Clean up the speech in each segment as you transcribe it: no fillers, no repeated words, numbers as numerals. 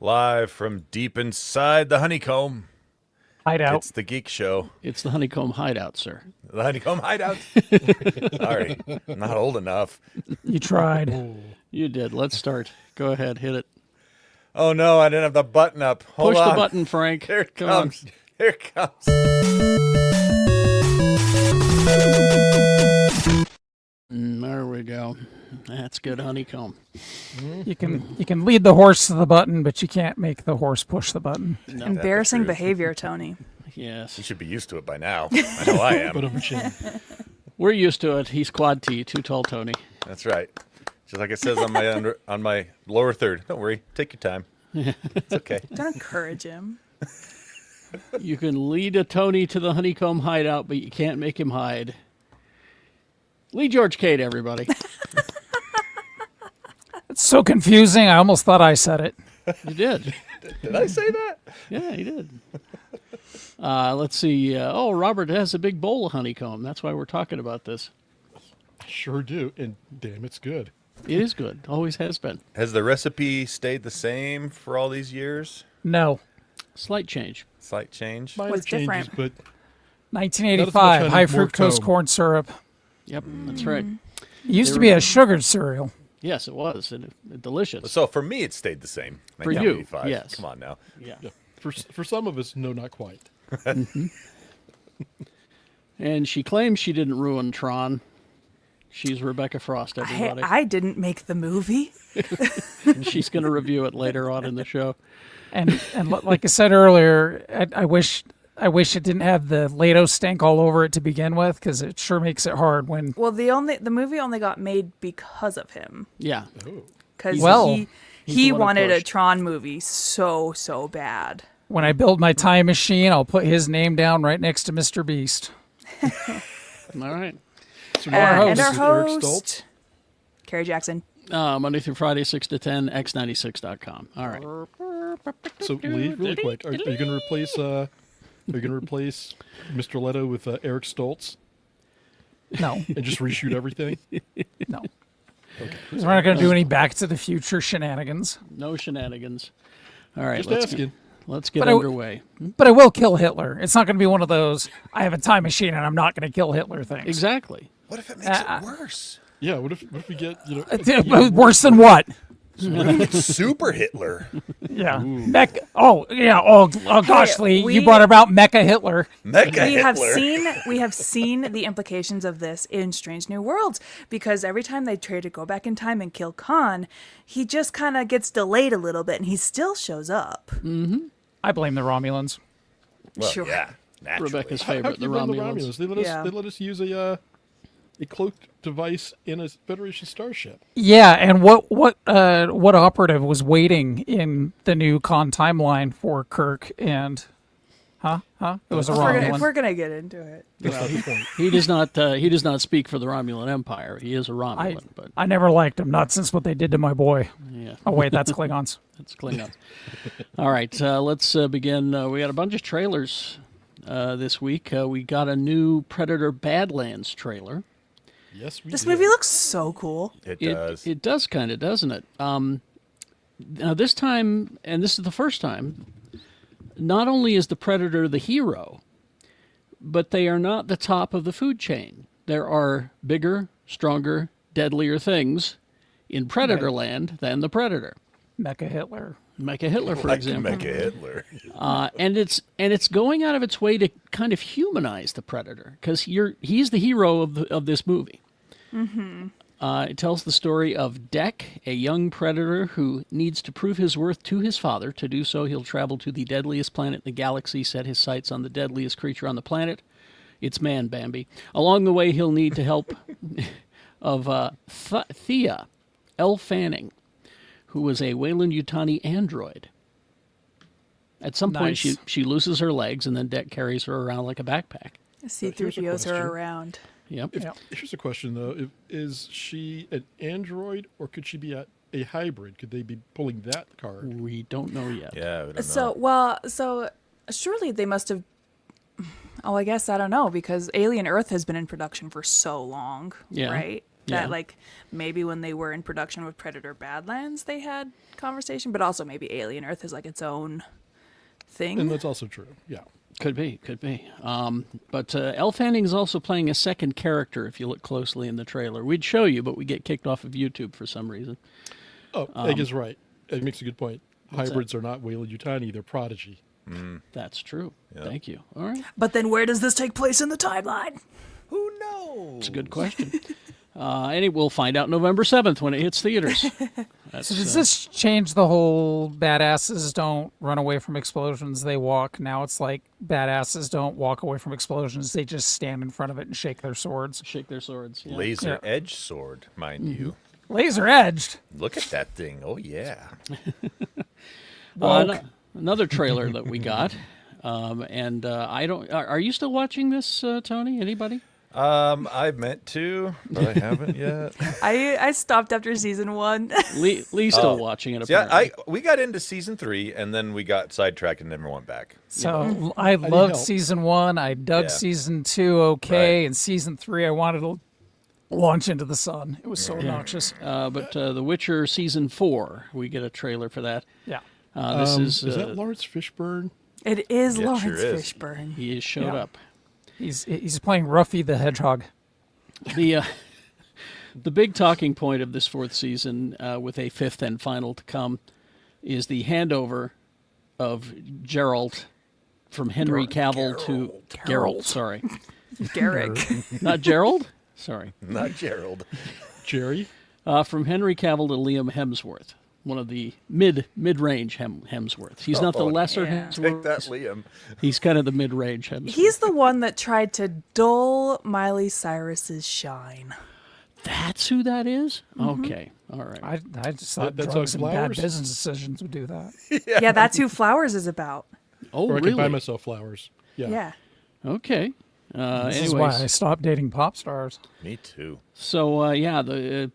Live from deep inside the honeycomb. Hideout. It's the Geek Show. It's the Honeycomb Hideout, sir. The honeycomb hideout. Sorry, I'm not old enough. You tried. You did. Let's start. Go ahead, hit it. Oh no, I didn't have the button up. Hold Push on. the button, Frank. Here it Come comes. Here it comes. There we go. That's good honeycomb. You can lead the horse to the button, but you can't make the horse push the button. No. Embarrassing That's the truth. behavior, Tony. Yes. You should be used to it by now. I know I am. We're used to it. He's quad T, too tall Tony. That's right. Just like it says on my on my lower third. Don't worry. Take your time. It's okay. Don't encourage him. You can lead a Tony to the Honeycomb Hideout, but you can't make him hide. Lee George Cade, everybody. It's so confusing. I almost thought I said it. You did. Did I say that? Yeah, he did. Let's see. Robert has a big bowl of honeycomb. That's why we're talking about this. Sure do, and damn, it's good. It is good. Always has been. Has the recipe stayed the same for all these years? No. Slight change. Slight change? Minor What's changes, different? but 1985, Not high as much honey, more fructose comb. corn syrup. Yep, that's right. It used to be a sugared cereal. Yes, it was. And delicious. So for me, it stayed the same. For you, 1985. yes. Come on now. Yeah. yeah, for some of us, no, not quite. And she claims she didn't ruin Tron. She's Rebecca Frost, everybody. I didn't make the movie. And she's going to review it later on in the show. And like I said earlier, I wish it didn't have the Lato stank all over it to begin with, because it sure makes it hard when. Well, the movie only got made because of him. Yeah. Because Well, he he's the one who wanted a pushed. Tron movie so bad. When I build my time machine, I'll put his name down right next to Mr. Beast. All right. So And our Eric Stoltz. host, Carrie Jackson. Monday through Friday, 6 to 10, x96.com. All right. So Lee, really quick, are you going to replace Mr. Leto with Eric Stoltz No, and just reshoot everything? no. We're not going to do any Back to the Future shenanigans. No shenanigans. All right. Just asking. Let's get But underway. But I will kill Hitler. It's not going to be one of those, I have a time machine and I'm not going to kill Hitler things. Exactly. What if it makes it worse? Yeah. What if we get Worse than what? Super Hitler. Yeah. Oh gosh, Lee, we- you brought about Mecha Hitler. Mecha We have seen the implications of this in Strange New Worlds, because every time they try to go back in time and kill Khan, he just kind of gets delayed a little bit, and he still shows up. I blame the Romulans. Well, Sure. yeah. Naturally. Rebecca's How favorite, can the you blame Romulans. They let Yeah. us use a cloaked device in a Federation starship. Yeah, and what operative was waiting in the new Khan timeline for Kirk and It was a If we're Romulan. gonna get into it, That's not the point. He does not speak for the Romulan Empire. He is a Romulan, but I never liked him, not since what they did to my boy. yeah, Oh wait, that's Klingons. that's Klingons. All right, let's begin. We got a bunch of trailers this week. We got a new Predator Badlands trailer. Yes, we this did. movie looks so cool. It does. It does kind of, doesn't it? Now this time, and this is the first time, not only is the Predator the hero, but they are not the top of the food chain. There are bigger, stronger, deadlier things in Predator land than the Predator. Mecha Hitler. Mecha Hitler, for Like example. Mecha Hitler. And it's going out of its way to kind of humanize the Predator, because he's the hero of this movie. Mm-hmm. It tells the story of Deck, a young predator who needs to prove his worth to his father. To do so, he'll travel to the deadliest planet in the galaxy, set his sights on the deadliest creature on the planet. It's Man Bambi. Along the way, he'll need the help of Thea, Elle Fanning, who was a Weyland-Yutani android. At some point, Nice. she loses her legs, and then Deck carries her around like a backpack. C-3POs question. are around. Yep. Here's a question though: Is she an android or could she be a hybrid? Could they be pulling that card? We don't know yet. Yeah, we don't know. So surely they must have. Oh, I guess I don't know, because Alien Earth has been in production for so long, Yeah. right? That Yeah. like maybe when they were in production with Predator Badlands, they had conversation, but also maybe Alien Earth is like its own thing. And that's also true. Yeah. Could be. But Elle Fanning is also playing a second character. If you look closely in the trailer, we'd show you, but we get kicked off of YouTube for some reason. Oh, Egg is right. Egg makes a good point. What's that? Hybrids are not Weyland-Yutani, they're Prodigy. That's true. Yeah. Thank you. All right, But then where does this take place in the timeline? Who knows? it's a good question. We'll find out November 7th when it hits theaters. That's, So does this change the whole badasses don't run away from explosions, they walk? Now it's like badasses don't walk away from explosions, they just stand in front of it and shake their swords. shake their swords? Yeah. Laser Yeah. edge sword, mind you. Laser edged. Look at that thing. Oh yeah. Another trailer that we got, and I don't. Are you still watching this, Tony? Anybody? I meant to, but I haven't yet. I stopped after season 1. Lee's still watching it. Yeah, Apparently. we got into season 3 and then we got sidetracked and never went back. So I loved help. season 1, I dug Yeah. season 2 okay, Right. and season 3 I wanted to launch into the sun. It was so obnoxious. But The Witcher season 4, we get a trailer for that. Yeah. This is that Lawrence Fishburne? It is Yeah, it Lawrence sure is. Fishburne. he showed Yeah. up. He's playing Ruffy the Hedgehog. The big talking point of this fourth season, with a fifth and final to come, is the handover of Geralt from Henry Cavill to Geralt. Sorry, Garrick. not Gerald. Sorry, Not Gerald. Jerry? from Henry Cavill to Liam Hemsworth, one of the mid-range Hemsworths. He's not the lesser yeah. Take Hemsworth. that, Liam. He's kind of the mid-range Hemsworth. He's the one that tried to dull Miley Cyrus's shine. That's who that is? Okay, all right. I just thought That's drugs on and bad Flowers? business decisions would do that. Yeah, that's who Flowers is about. Oh, Or I could buy really? myself flowers. Yeah. Yeah. Okay. This is Anyways, why I stopped dating pop stars. Me too. so the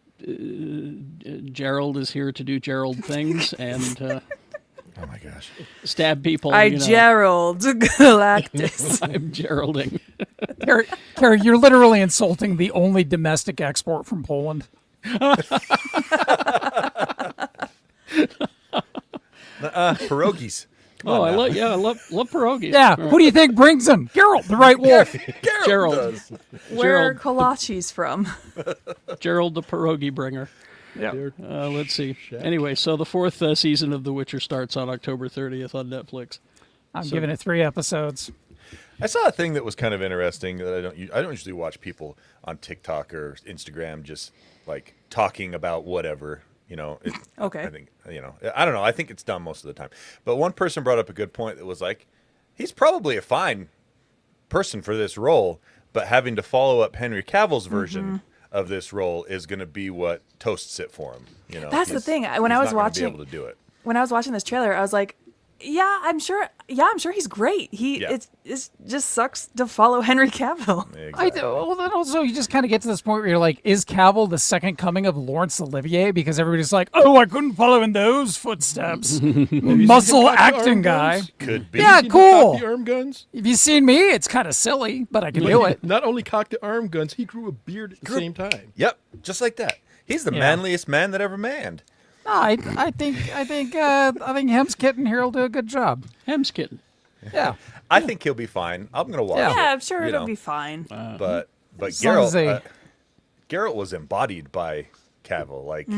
Gerald is here to do Gerald things and Oh my gosh. stab people. Gerald Galactus. I'm Geralding. Carrie, you're literally insulting the only domestic export from Poland. Pierogies. Come Oh, on now. I love pierogies. Yeah, who do you think brings them? Geralt, the right wolf. Gerald Gerald. does. Where are Gerald. kolaches from? Gerald the pierogi bringer. They're- Let's see. Shaq. Anyway, so the fourth season of The Witcher starts on October 30th on Netflix. I'm giving it 3 episodes. I saw a thing that was kind of interesting that I don't usually watch people on TikTok or Instagram just like talking about whatever, you know. Okay. I think, you know, I don't know. I think it's done most of the time. But one person brought up a good point that was like, he's probably a fine person for this role, but having to follow up Henry Cavill's version of this role is going to be what toasts it for him. You know, That's the He's- thing. When I he's was not gonna be watching- able to do it. When I was watching this trailer, I was like, I'm sure he's great. Yeah. It just sucks to follow Henry Cavill. Exactly. Well, then also you just kind of get to this point where you're like, is Cavill the second coming of Laurence Olivier? Because everybody's like, oh, I couldn't follow in those footsteps. Muscle cock the acting arm guy. guns? Could be. Yeah, Seen him cool. cock the arm guns? If you've seen me, it's kind of silly, but I can do it. Not only cocked the arm guns, he grew a beard at the same time. Yep, just like that. He's the Yeah. manliest man that ever manned. No, I think Hemskitten here will do a good job. Hem's kitten. Yeah. I think he'll be fine. I'm gonna watch Yeah. it. Yeah, I'm sure you it'll know. be fine. But long as Geralt, they- Geralt was embodied by Cavill. Like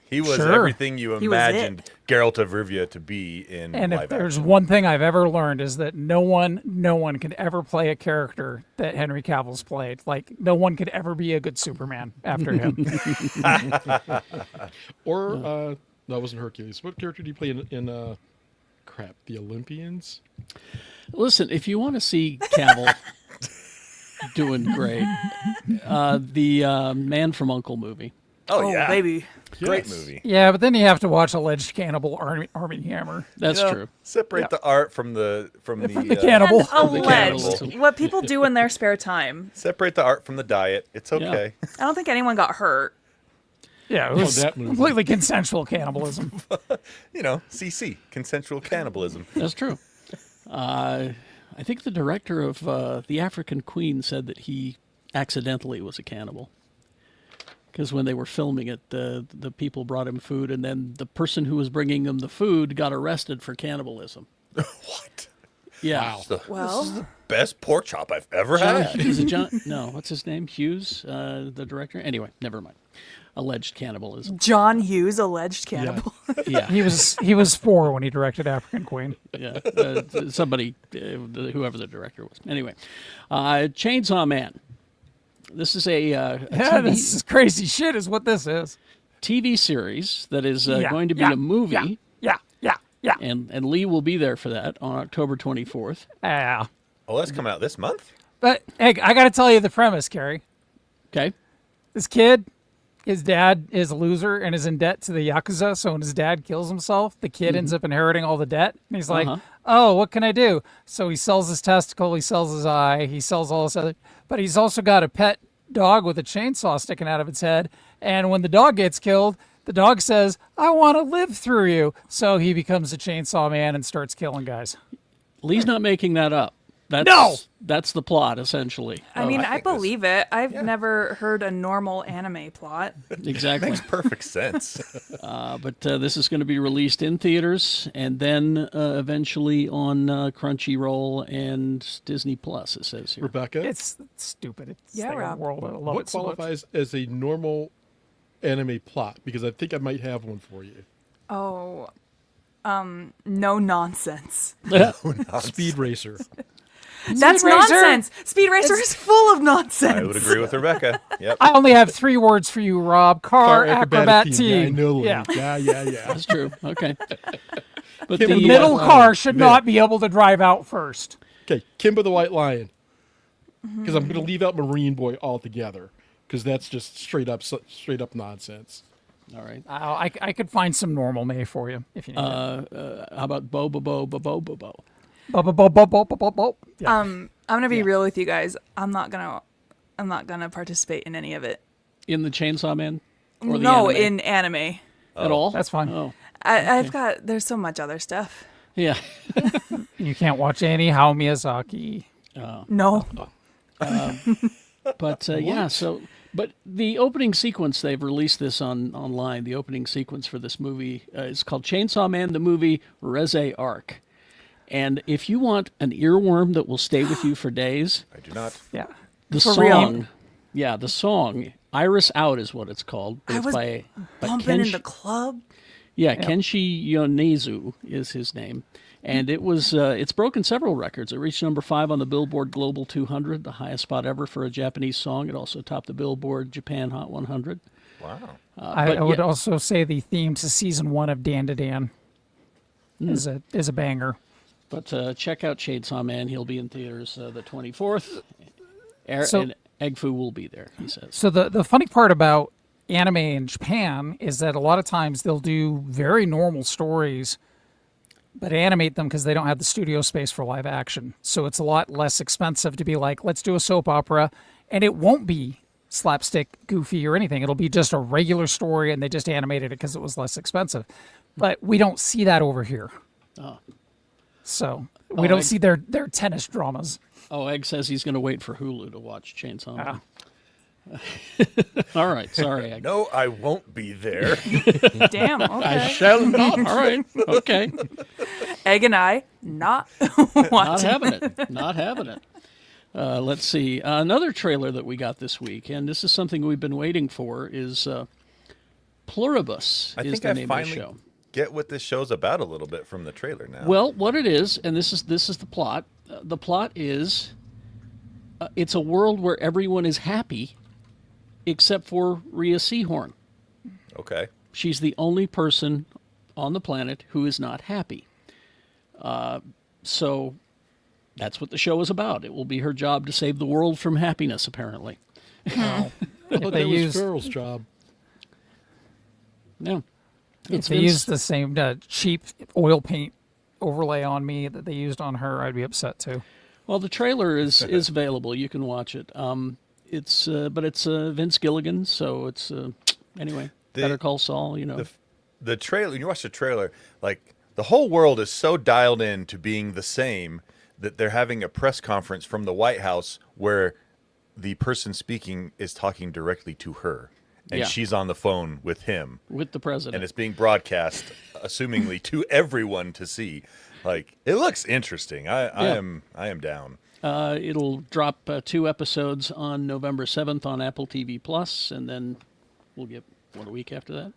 he was Sure. everything you He was it. imagined Geralt of Rivia to be in And live if there's action. one thing I've ever learned is that no one can ever play a character that Henry Cavill's played. Like no one could ever be a good Superman after him. Or, that wasn't Hercules. What character did he play in The Olympians? Listen, if you want to see Cavill doing great, the Man from U.N.C.L.E. movie. Oh, yeah, baby. great Yes. movie. Yeah, but then you have to watch alleged cannibal Army Hammer. That's You know, true. Separate the art from the the cannibal. And cannibal. alleged. What people do in their spare time. Separate the art from the diet. It's okay. I don't think anyone got hurt. Yeah, it was that movie. completely consensual cannibalism. You know, CC, consensual cannibalism. That's true. I think the director of The African Queen said that he accidentally was a cannibal. Because when they were filming it, the people brought him food, and then the person who was bringing him the food got arrested for cannibalism. What? Yeah. This Well, is the best pork chop I've ever John, had. is it John? No, what's his name? Hughes, the director. Anyway, never mind. Alleged cannibalism. John Hughes, alleged cannibal. Yeah, He was 4 when he directed African Queen. yeah. Somebody, whoever the director was. Anyway, Chainsaw Man. This is a Yeah, TV, this is crazy shit. Is what this is. TV series that is Yeah, going to be yeah, a movie, Yeah. and Lee will be there for that on October 24th. Yeah. Oh, that's coming out this month? But hey, I got to tell you the premise, Carrie. Okay. This kid, his dad is a loser and is in debt to the Yakuza. So when his dad kills himself, the kid ends up inheriting all the debt. And he's like, oh, what can I do? So he sells his testicle, he sells his eye, he sells all this other. But he's also got a pet dog with a chainsaw sticking out of its head. And when the dog gets killed, the dog says, I want to live through you. So he becomes a chainsaw man and starts killing guys. Lee's not making that up. That's the plot, essentially. I mean, I I think this- believe it. I've never heard a normal anime plot. Exactly. Makes perfect sense. But this is going to be released in theaters and then eventually on Crunchyroll and Disney Plus, it says here. Rebecca, It's stupid. It's Yeah, the Rob. world. I love what it so much. qualifies as a normal anime plot? Because I think I might have one for you. Oh, no nonsense. Speed Racer. That's Racer? nonsense. Speed Racer is full of nonsense. I would agree with Rebecca. Yep. I only have 3 words for you, Rob. Car acrobat Yeah, I team. know. Lee. Yeah. Yeah. That's true. Okay. But Kim the and Middle White car Lion. should Man. not be able to drive out first. Okay, Kimba the White Lion. Because I'm going to leave out Marine Boy altogether. Because that's just straight up nonsense. all right. I could find some normal May for you if you need it. How about Bo Bo Bo Bo Bo Bo Bo? Bo, bo, bo, bo, bo, bo, bo, bo. Yeah. I'm gonna be real with you guys. I'm not gonna participate in any of it. In the Chainsaw Man? Or the No, anime? in anime. At all? That's fine. Oh, There's so much other stuff. yeah. You can't watch any Hayao Miyazaki. No. But yeah, so but the opening sequence, they've released this online. The opening sequence for this movie is called Chainsaw Man the Movie Reze Arc. And if you want an earworm that will stay with you for days, I do not. Yeah. the For song, real. the song Iris Out is what it's called. I It's was by Bumping in the club. Kenshi Yonezu is his name. And it was it's broken several records. It reached number 5 on the Billboard Global 200, the highest spot ever for a Japanese song. It also topped the Billboard Japan Hot 100. Wow. I would also say the theme to season 1 of Dan to Dan is a banger. But check out Chainsaw Man. He'll be in theaters the 24th. So- And Egg Foo will be there, he says. So the funny part about anime in Japan is that a lot of times they'll do very normal stories, but animate them because they don't have the studio space for live action. So it's a lot less expensive to be like, let's do a soap opera, and it won't be slapstick, goofy, or anything. It'll be just a regular story, and they just animated it because it was less expensive. But we don't see that over here. So we don't see their tennis dramas. Oh, Egg says he's going to wait for Hulu to watch Chainsaw Man. All right, sorry, Egg. No, I won't be there. Damn. Okay. Shall not. All right, okay. Egg and I not Not watching. having it. Not having it. Let's see. Another trailer that we got this week, and this is something we've been waiting for, is Pluribus I is think the I name finally of the show. get what this show's about a little bit from the trailer now. Well, what it is, and this is the plot. The plot is it's a world where everyone is happy except for Rhea Seahorn. Okay. She's the only person on the planet who is not happy. So that's what the show is about. It will be her job to save the world from happiness, apparently. I thought They that was used- Farrell's job. No. If they used the same cheap oil paint overlay on me that they used on her, I'd be upset too. Well, the trailer is available. You can watch it. It's Vince Gilligan, so it's anyway. Better Call Saul. You know. The trailer, you watch the trailer, like the whole world is so dialed in to being the same that they're having a press conference from the White House where the person speaking is talking directly to her. and Yeah. she's on the phone with him, with the president. and it's being broadcast, assumingly to everyone to see. Like, it looks interesting. I am down. It'll drop 2 episodes on November 7th on Apple TV Plus, and then we'll get a week after that.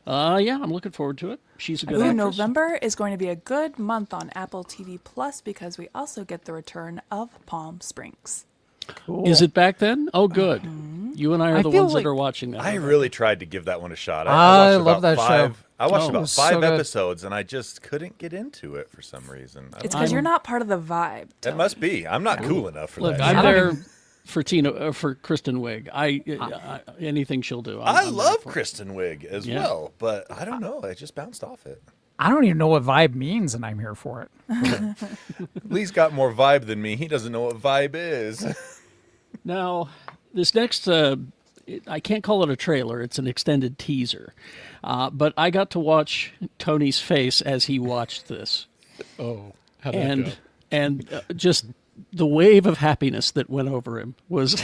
Yeah, I'm looking forward to it. She's a good Ooh, actress. November is going to be a good month on Apple TV Plus because we also get the return of Palm Springs. Cool. Is it back then? Oh, good. You and I are I the feel ones like- that are watching that. I really tried to give that one a shot. I watched love about that show. I watched Oh. about It was 5 so good. episodes, and I just couldn't get into it for some reason. I don't It's know. because you're not part of the vibe. It Tony. must be. I'm not cool enough for Look, that. I'm shit. there for Kristen Wiig. I anything she'll do. I I'm love there for it. Kristen Wiig as Yeah. well, but I don't know. I just bounced off it. I don't even know what vibe means, and I'm here for it. Lee's got more vibe than me. He doesn't know what vibe is. Now, this next, I can't call it a trailer. It's an extended teaser. But I got to watch Tony's face as he watched this. Oh, how did that go? And just the wave of happiness that went over him was...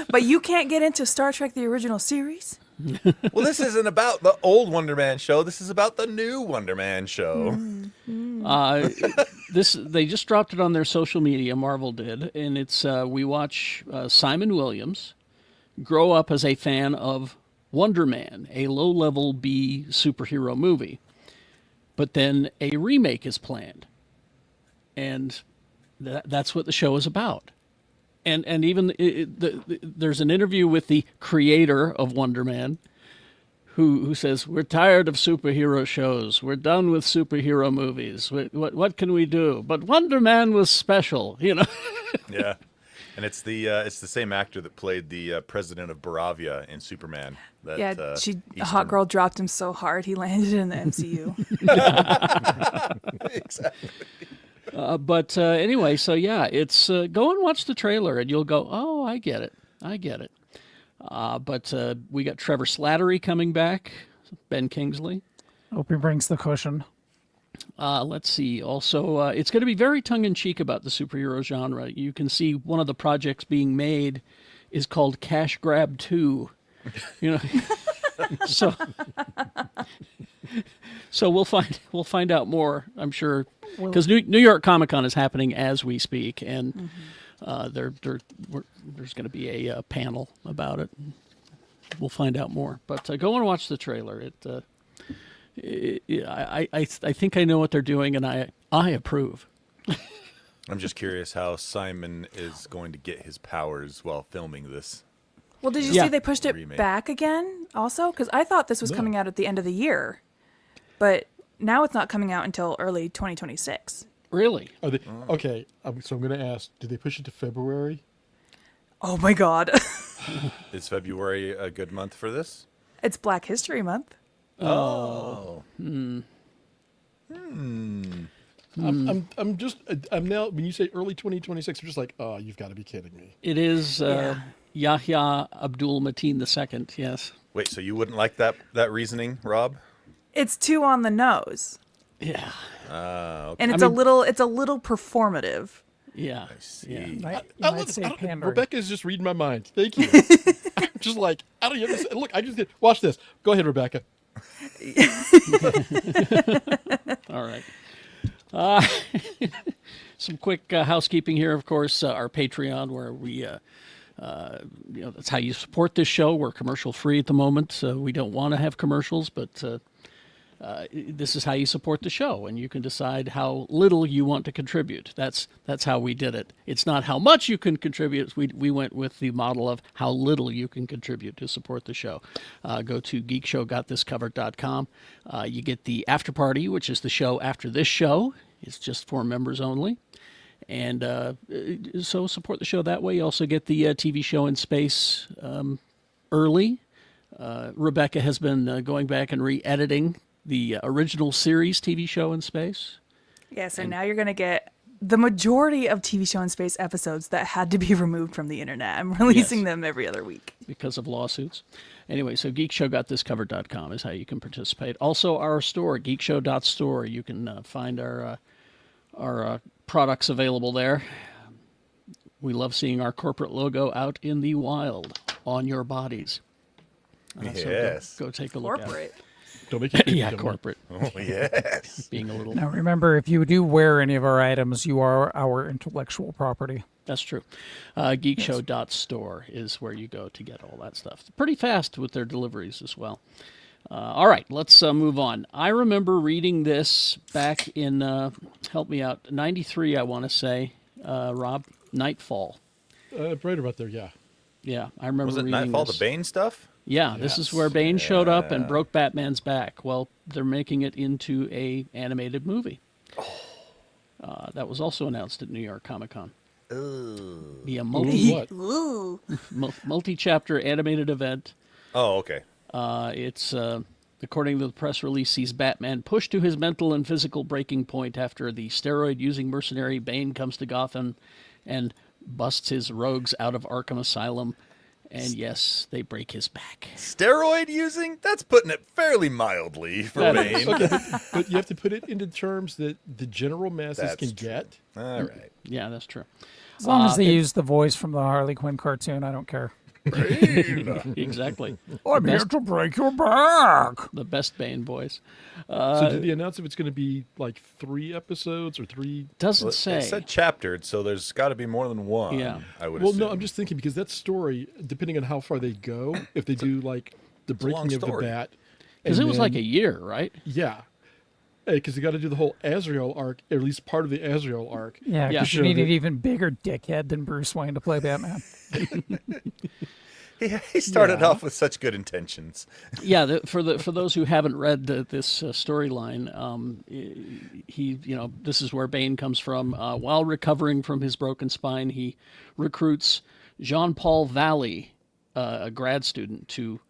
But you can't get into Star Trek the original series? Well, this isn't about the old Wonder Man show. This is about the new Wonder Man show. They just dropped it on their social media, Marvel did, and it's we watch Simon Williams grow up as a fan of Wonder Man, a low-level B superhero movie. But then a remake is planned. And that's what the show is about. And even there's an interview with the creator of Wonder Man who says, "We're tired of superhero shows. We're done with superhero movies. What can we do? But Wonder Man was special, you know." Yeah, and it's the same actor that played the president of Baravia in Superman. That, Yeah, a Eastern- hot girl dropped him so hard he landed in the MCU. Exactly. But anyway, so yeah, it's go and watch the trailer, and you'll go, "Oh, I get it. But we got Trevor Slattery coming back, Ben Kingsley. Hope he brings the cushion. Let's see. Also, it's going to be very tongue-in-cheek about the superhero genre. You can see one of the projects being made is called Cash Grab 2. You know, so we'll find out more, I'm sure, because New York Comic Con is happening as we speak, and there's going to be a panel about it. We'll find out more, but go and watch the trailer. I think I know what they're doing, and I approve. I'm just curious how Simon is going to get his powers while filming this. Well, did you Yeah. see they pushed it Remake. back again also? Because I thought this was coming out at the end of the year. But now it's not coming out until early 2026. Really? Are they, okay, so I'm going to ask, did they push it to February? Oh my God. Is February a good month for this? It's Black History Month. Oh. I'm now, when you say early 2026, I'm just like, oh, you've got to be kidding me. It is Yahya Abdul Mateen II. Yes. Wait, so you wouldn't like that reasoning, Rob? It's too on the nose. Yeah. Okay. And it's a little performative. Yeah. See. Yeah. Might say pandering. Rebecca's just reading my mind. Thank you. I'm just like, I don't even, look, I just did, watch this. Go ahead, Rebecca. All right. Some quick housekeeping here, of course. Our Patreon, where we, that's how you support this show. We're commercial free at the moment. We don't want to have commercials, but this is how you support the show, and you can decide how little you want to contribute. That's how we did it. It's not how much you can contribute. We went with the model of how little you can contribute to support the show. Go to geekshowgotthiscovered.com. You get the after party, which is the show after this show. It's just for members only. And so support the show that way. You also get the TV show in space early. Rebecca has been going back and re-editing the original series TV show in space. Yeah, so now you're going to get the majority of TV show in space episodes that had to be removed from the internet. I'm releasing Yes. them every other week. Because of lawsuits. Anyway, so geekshowgotthiscovered.com is how you can participate. Also, our store, geekshow.store. You can find our products available there. We love seeing our corporate logo out in the wild on your bodies. So Yes. go take a look Corporate. Don't make it. Yeah, don't- corporate. Oh, yes. Being a little. Now remember, if you do wear any of our items, you are our intellectual property. That's true. Geekshow.store is where you go to get all that stuff. Pretty fast with their deliveries as well. All right, let's move on. I remember reading this back in, help me out, 93, I want to say, Rob, Nightfall. Right about there, yeah. Yeah, I remember Was it reading Nightfall, this. the Bane stuff? Yeah, this is where Bane showed up and broke Batman's back. Well, they're making it into a animated movie. That was also announced at New York Comic Con. Be a What? Ooh. multi-chapter animated event. Oh, okay. It's according to the press release, sees Batman pushed to his mental and physical breaking point after the steroid-using mercenary Bane comes to Gotham and busts his rogues out of Arkham Asylum. And yes, they break his back. Steroid using? That's putting it fairly mildly for That Bane. But you have to put it into terms that the general masses That's can true. get. All right. Yeah, that's true. As long as they use the voice from the Harley Quinn cartoon, I don't care. Exactly. I'm here to break your back. The best Bane voice. So did they announce if it's going to be like 3 episodes or 3? Doesn't Well, say. it said chaptered, so there's got to be more than one. Yeah. I would Well, assume. no, I'm just thinking because that story, depending on how far they go, if they do like the a long breaking of the story. bat. Because and it was then- like a year, right? Yeah. Because you got to do the whole Azrael arc, or at least part of the Azrael arc. Yeah, Yeah. because you Show need an that- even bigger dickhead than Bruce Wayne to play Batman. He started Yeah. off with such good intentions. Yeah, for those who haven't read this storyline, this is where Bane comes from. While recovering from his broken spine, he recruits Jean-Paul Valley, a grad student, to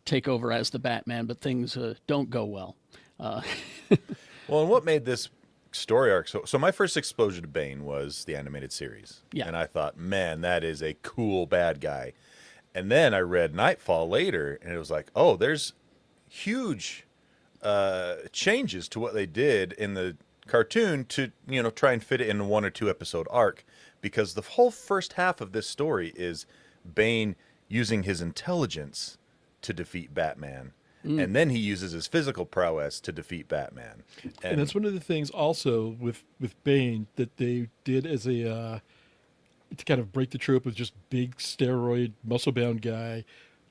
take over as the Batman, but things don't go well. Well, and what made this story arc so my first exposure to Bane was the animated series. Yeah. And I thought, man, that is a cool bad guy. And then I read Nightfall later, and it was like, oh, there's huge changes to what they did in the cartoon to, try and fit it in a 1 or 2 episode arc, because the whole first half of this story is Bane using his intelligence to defeat Batman. And then he uses his physical prowess to defeat Batman. And that's one of the things also with Bane that they did as a to kind of break the trope of just big steroid muscle bound guy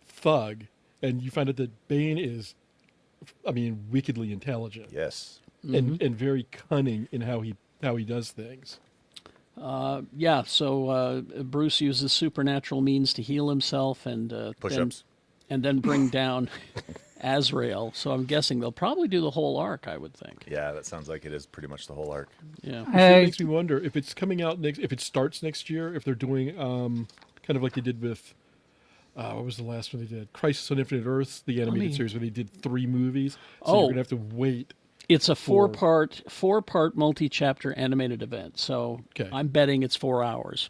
thug, and you find out that Bane is, wickedly intelligent Yes. and very cunning in how he does things. Yeah, so Bruce uses supernatural means to heal himself and Push-ups. then bring down Azrael. So I'm guessing they'll probably do the whole arc, I would think. Yeah, that sounds like it is pretty much the whole arc. Yeah. So it makes me wonder if it's coming out if it starts next year, if they're doing kind of like they did with what was the last one they did? Crisis on Infinite Earths, the animated series where they did 3 movies. So Oh. you're gonna have to wait. It's a four-part multi-chapter animated event. So Okay. I'm betting it's 4 hours,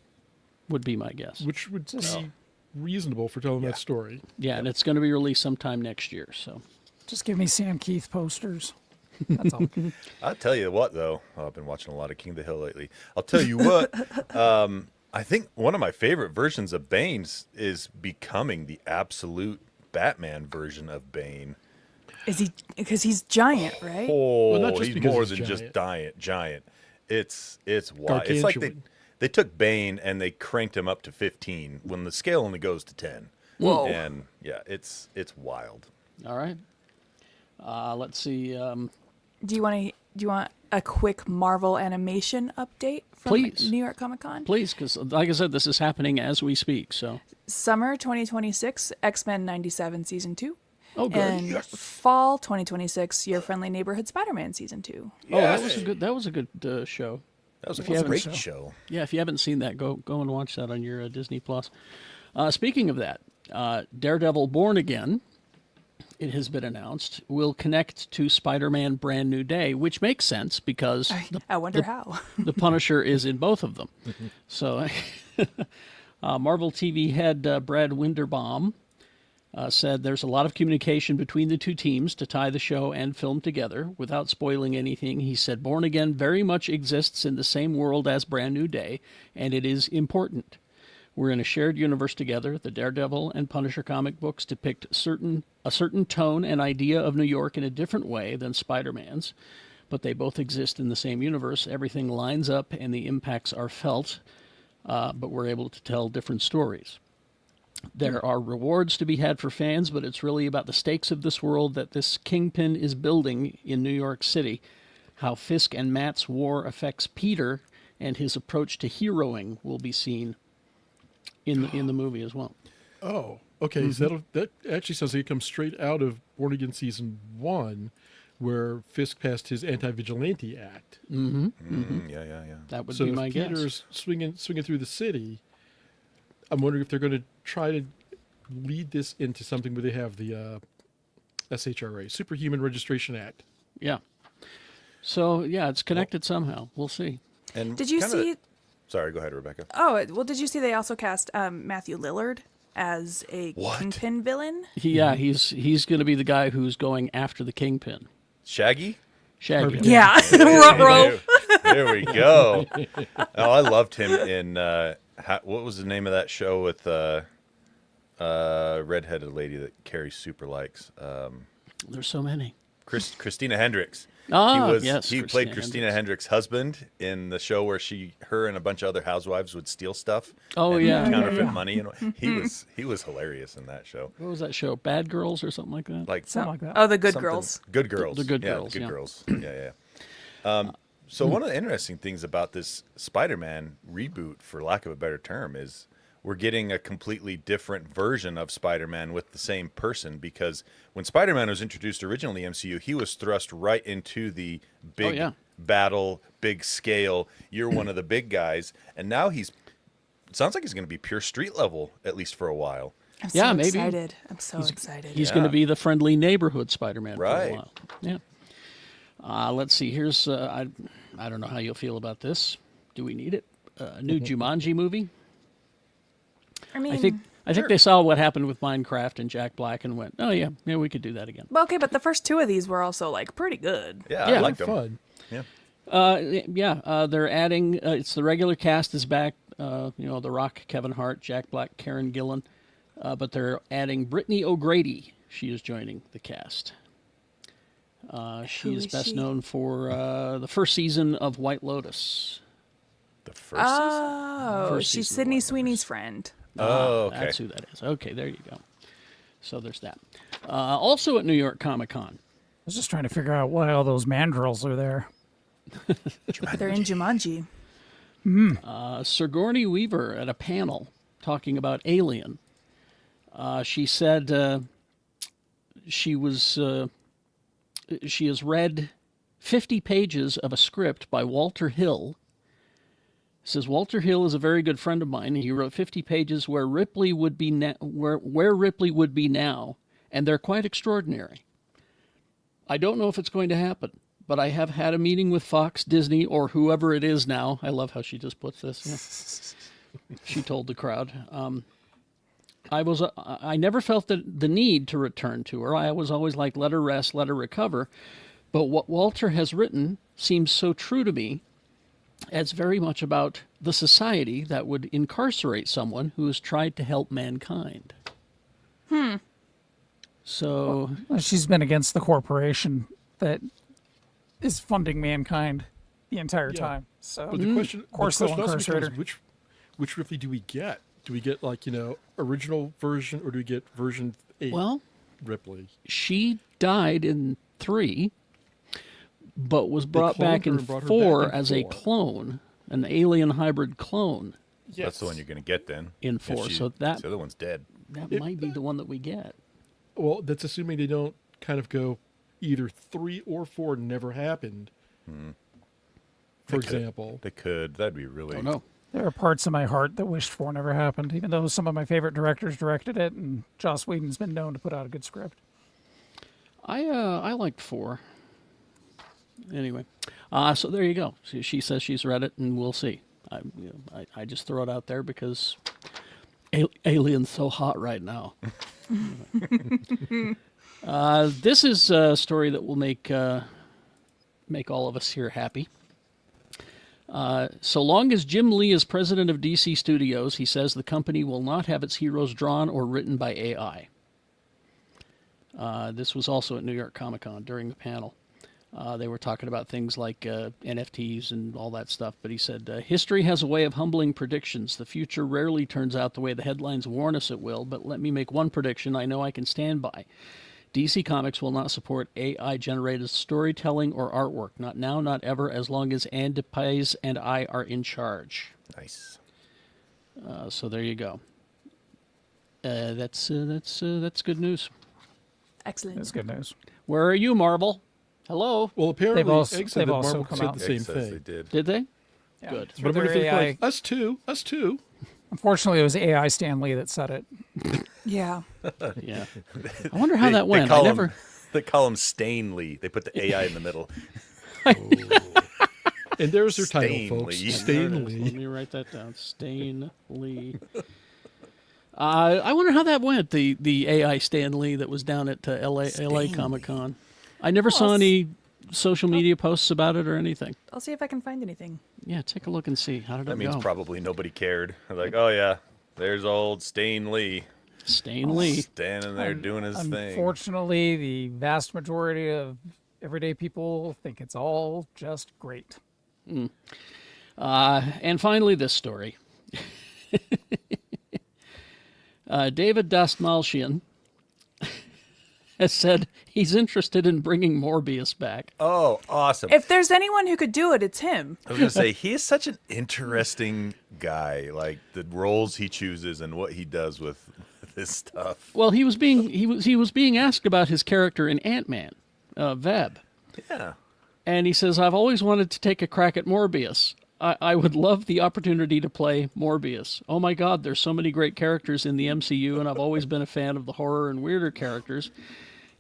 would be my guess. Which would be reasonable for telling that story. Yeah, and it's going to be released sometime next year. So Just give me Sam Keith posters. That's all. I'll tell you what, though. I've been watching a lot of King of the Hill lately. I'll tell you what. I think one of my favorite versions of Bane's is becoming the absolute Batman version of Bane. Is he? Because he's giant, right? Oh, Well, not just he's because more he's than just giant. It's wild. It's like Gargantuan. they took Bane and they cranked him up to 15 when the scale only goes to 10. Whoa. And yeah, it's wild. all right. Let's see. Do you want a quick Marvel animation update from Please. New York Comic Con? Please, because like I said, this is happening as we speak. So Summer 2026, X-Men 97 Season 2. oh, good. And fall 2026, Your Friendly Neighborhood Spider-Man Season 2. Oh, that was a good show. That was a you haven't- great show. Yeah, if you haven't seen that, go and watch that on your Disney Plus. Speaking of that, Daredevil Born Again, it has been announced, will connect to Spider-Man Brand New Day, which makes sense because I wonder how. the Punisher is in both of them. So, Marvel TV head Brad Winderbaum said there's a lot of communication between the 2 teams to tie the show and film together. Without spoiling anything, he said Born Again very much exists in the same world as Brand New Day, and it is important. We're in a shared universe together. The Daredevil and Punisher comic books depict a certain tone and idea of New York in a different way than Spider-Man's, but they both exist in the same universe. Everything lines up and the impacts are felt, but we're able to tell different stories. There are rewards to be had for fans, but it's really about the stakes of this world that this Kingpin is building in New York City, how Fisk and Matt's war affects Peter, and his approach to heroing will be seen in the movie as well. Oh, okay. So that actually sounds like it comes straight out of Born Again Season 1, where Fisk passed his Anti-Vigilante Act. Yeah. That would So be if my guess. Peter's swinging through the city, I'm wondering if they're going to try to lead this into something where they have the SHRA, Superhuman Registration Act. Yeah. So, yeah, it's connected somehow. We'll see. And Did you kinda- see? Sorry, go ahead, Rebecca. Oh, well, did you see they also cast Matthew Lillard as a What? Kingpin villain? He's going to be the guy who's going after the Kingpin. Shaggy? Shaggy. Yeah, Ruh-roh. There we go. Oh, I loved him in what was the name of that show with redheaded lady that Carrie super likes? There's so many. Christina Hendricks. Ah, He yes, played Christina Christina Hendricks' husband in the show where her and a bunch of other housewives would steal stuff. Oh, and yeah. counterfeit money. And he was hilarious in that show. What was that show? Bad Girls or something like that? Like Something like that. Oh, the Good something- Girls. Good Girls. The Good Yeah, Girls, The Good yeah. Girls. Yeah. So one of the interesting things about this Spider-Man reboot, for lack of a better term, is we're getting a completely different version of Spider-Man with the same person, because when Spider-Man was introduced originally in the MCU, he was thrust right into the big battle, big scale. You're one of the big guys. And now it sounds like he's going to be pure street level, at least for a while. I'm Yeah, so maybe. excited. I'm so excited. He's going to be the friendly neighborhood Spider-Man for a Right. while. Yeah. Let's see. Here's I don't know how you'll feel about this. Do we need it? A new Jumanji movie? I mean, I think they saw what happened with Minecraft and Jack Black and went, oh yeah, we could do that again. well, okay, but the first two of these were also like pretty good. Yeah, Yeah, I liked him. Fun. Yeah. They're adding. It's the regular cast is back. The Rock, Kevin Hart, Jack Black, Karen Gillan, but they're adding Brittany O'Grady. She is joining the cast. She Who is is best she? known for the first season of White Lotus. The first season? Oh, First she's season of Sydney White Sweeney's friend. Oh, okay. That's who that is. Okay, there you go. So there's that. Also at New York Comic Con. I was just trying to figure out why all those mandrills are there. They're in Jumanji. Sigourney Weaver at a panel talking about Alien. She said she has read 50 pages of a script by Walter Hill. Says Walter Hill is a very good friend of mine. He wrote 50 pages where Ripley would be where Ripley would be now, and they're quite extraordinary. I don't know if it's going to happen, but I have had a meeting with Fox, Disney, or whoever it is now. I love how she just puts this. Yeah. She told the crowd. I never felt the need to return to her. I was always like, let her rest, let her recover. But what Walter has written seems so true to me. It's very much about the society that would incarcerate someone who has tried to help mankind. So, Well, she's been against the corporation that is funding mankind the entire time. So, But the question, of course, the they'll question also incarcerate becomes her. which Ripley do we get? Do we get original version, or do we get version 8 well, Ripley? she died in 3, but was brought cloned back her in and brought her 4 back in as a 4. clone, an alien hybrid clone. That's the one you're going to get then. In If 4, so that- the other one's dead. That might be the one that we get. Well, that's assuming they don't kind of go either 3 or 4 never happened. For example, They could. That'd be really. Oh no. There are parts of my heart that wished for never happened, even though some of my favorite directors directed it, and Joss Whedon's been known to put out a good script. I liked 4. Anyway, so there you go. She says she's read it, and we'll see. I just throw it out there because Alien's so hot right now. This is a story that will make all of us here happy. So long as Jim Lee is president of DC Studios, he says the company will not have its heroes drawn or written by AI. This was also at New York Comic Con during the panel. They were talking about things like NFTs and all that stuff, but he said, history has a way of humbling predictions. The future rarely turns out the way the headlines warn us it will, but let me make one prediction I know I can stand by. DC Comics will not support AI-generated storytelling or artwork. Not now, not ever, as long as Andy Pais and I are in charge. Nice. So there you go. That's good news. Excellent. That's good news. Where are you, Marvel? Hello. Well, apparently, They've also- Egg said they've that also Marvel come said out. the same Egg says they thing. did. Did they? Yeah. Good. Through But I'm going to their think AI. like, us too. Unfortunately, it was AI Stan Lee that said it. Yeah. Yeah. I wonder how that went. They I call never. him, they call him Stanley. They put the AI in the middle. And there's their title, Stain folks. Lee. There it Stain is. Let Lee. me write that down. Stain Lee. I wonder how that went. The AI Stan Lee that was down at LA Comic Con. I never saw any social media posts about it or anything. I'll see if I can find anything. Yeah, take a look and see. How did That it means go? probably nobody cared. They're like, oh yeah, there's old Stain Lee Stain Lee. standing there doing his thing. Unfortunately, the vast majority of everyday people think it's all just great. And finally, this story. David Dastmalchian has said he's interested in bringing Morbius back. Oh, awesome. If there's anyone who could do it, it's him. I was gonna say he is such an interesting guy. Like the roles he chooses and what he does with this stuff. Well, he was being asked about his character in Ant-Man, Veb. Yeah. And he says, I've always wanted to take a crack at Morbius. I would love the opportunity to play Morbius. Oh my God, there's so many great characters in the MCU, and I've always been a fan of the horror and weirder characters.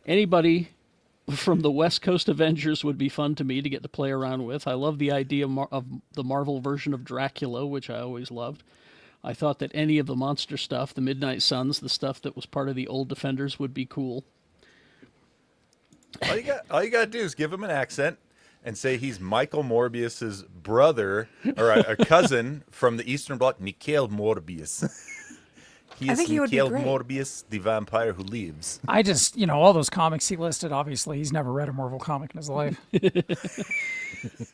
Anybody from the West Coast Avengers would be fun to me to get to play around with. I love the idea of the Marvel version of Dracula, which I always loved. I thought that any of the monster stuff, the Midnight Suns, the stuff that was part of the old Defenders would be cool. All you gotta do is give him an accent and say he's Michael Morbius's brother or a cousin from the Eastern Bloc, Mikhail Morbius. He I is think he would be Mikhail great. Morbius, the vampire who lives. I just, all those comics he listed, obviously, he's never read a Marvel comic in his life.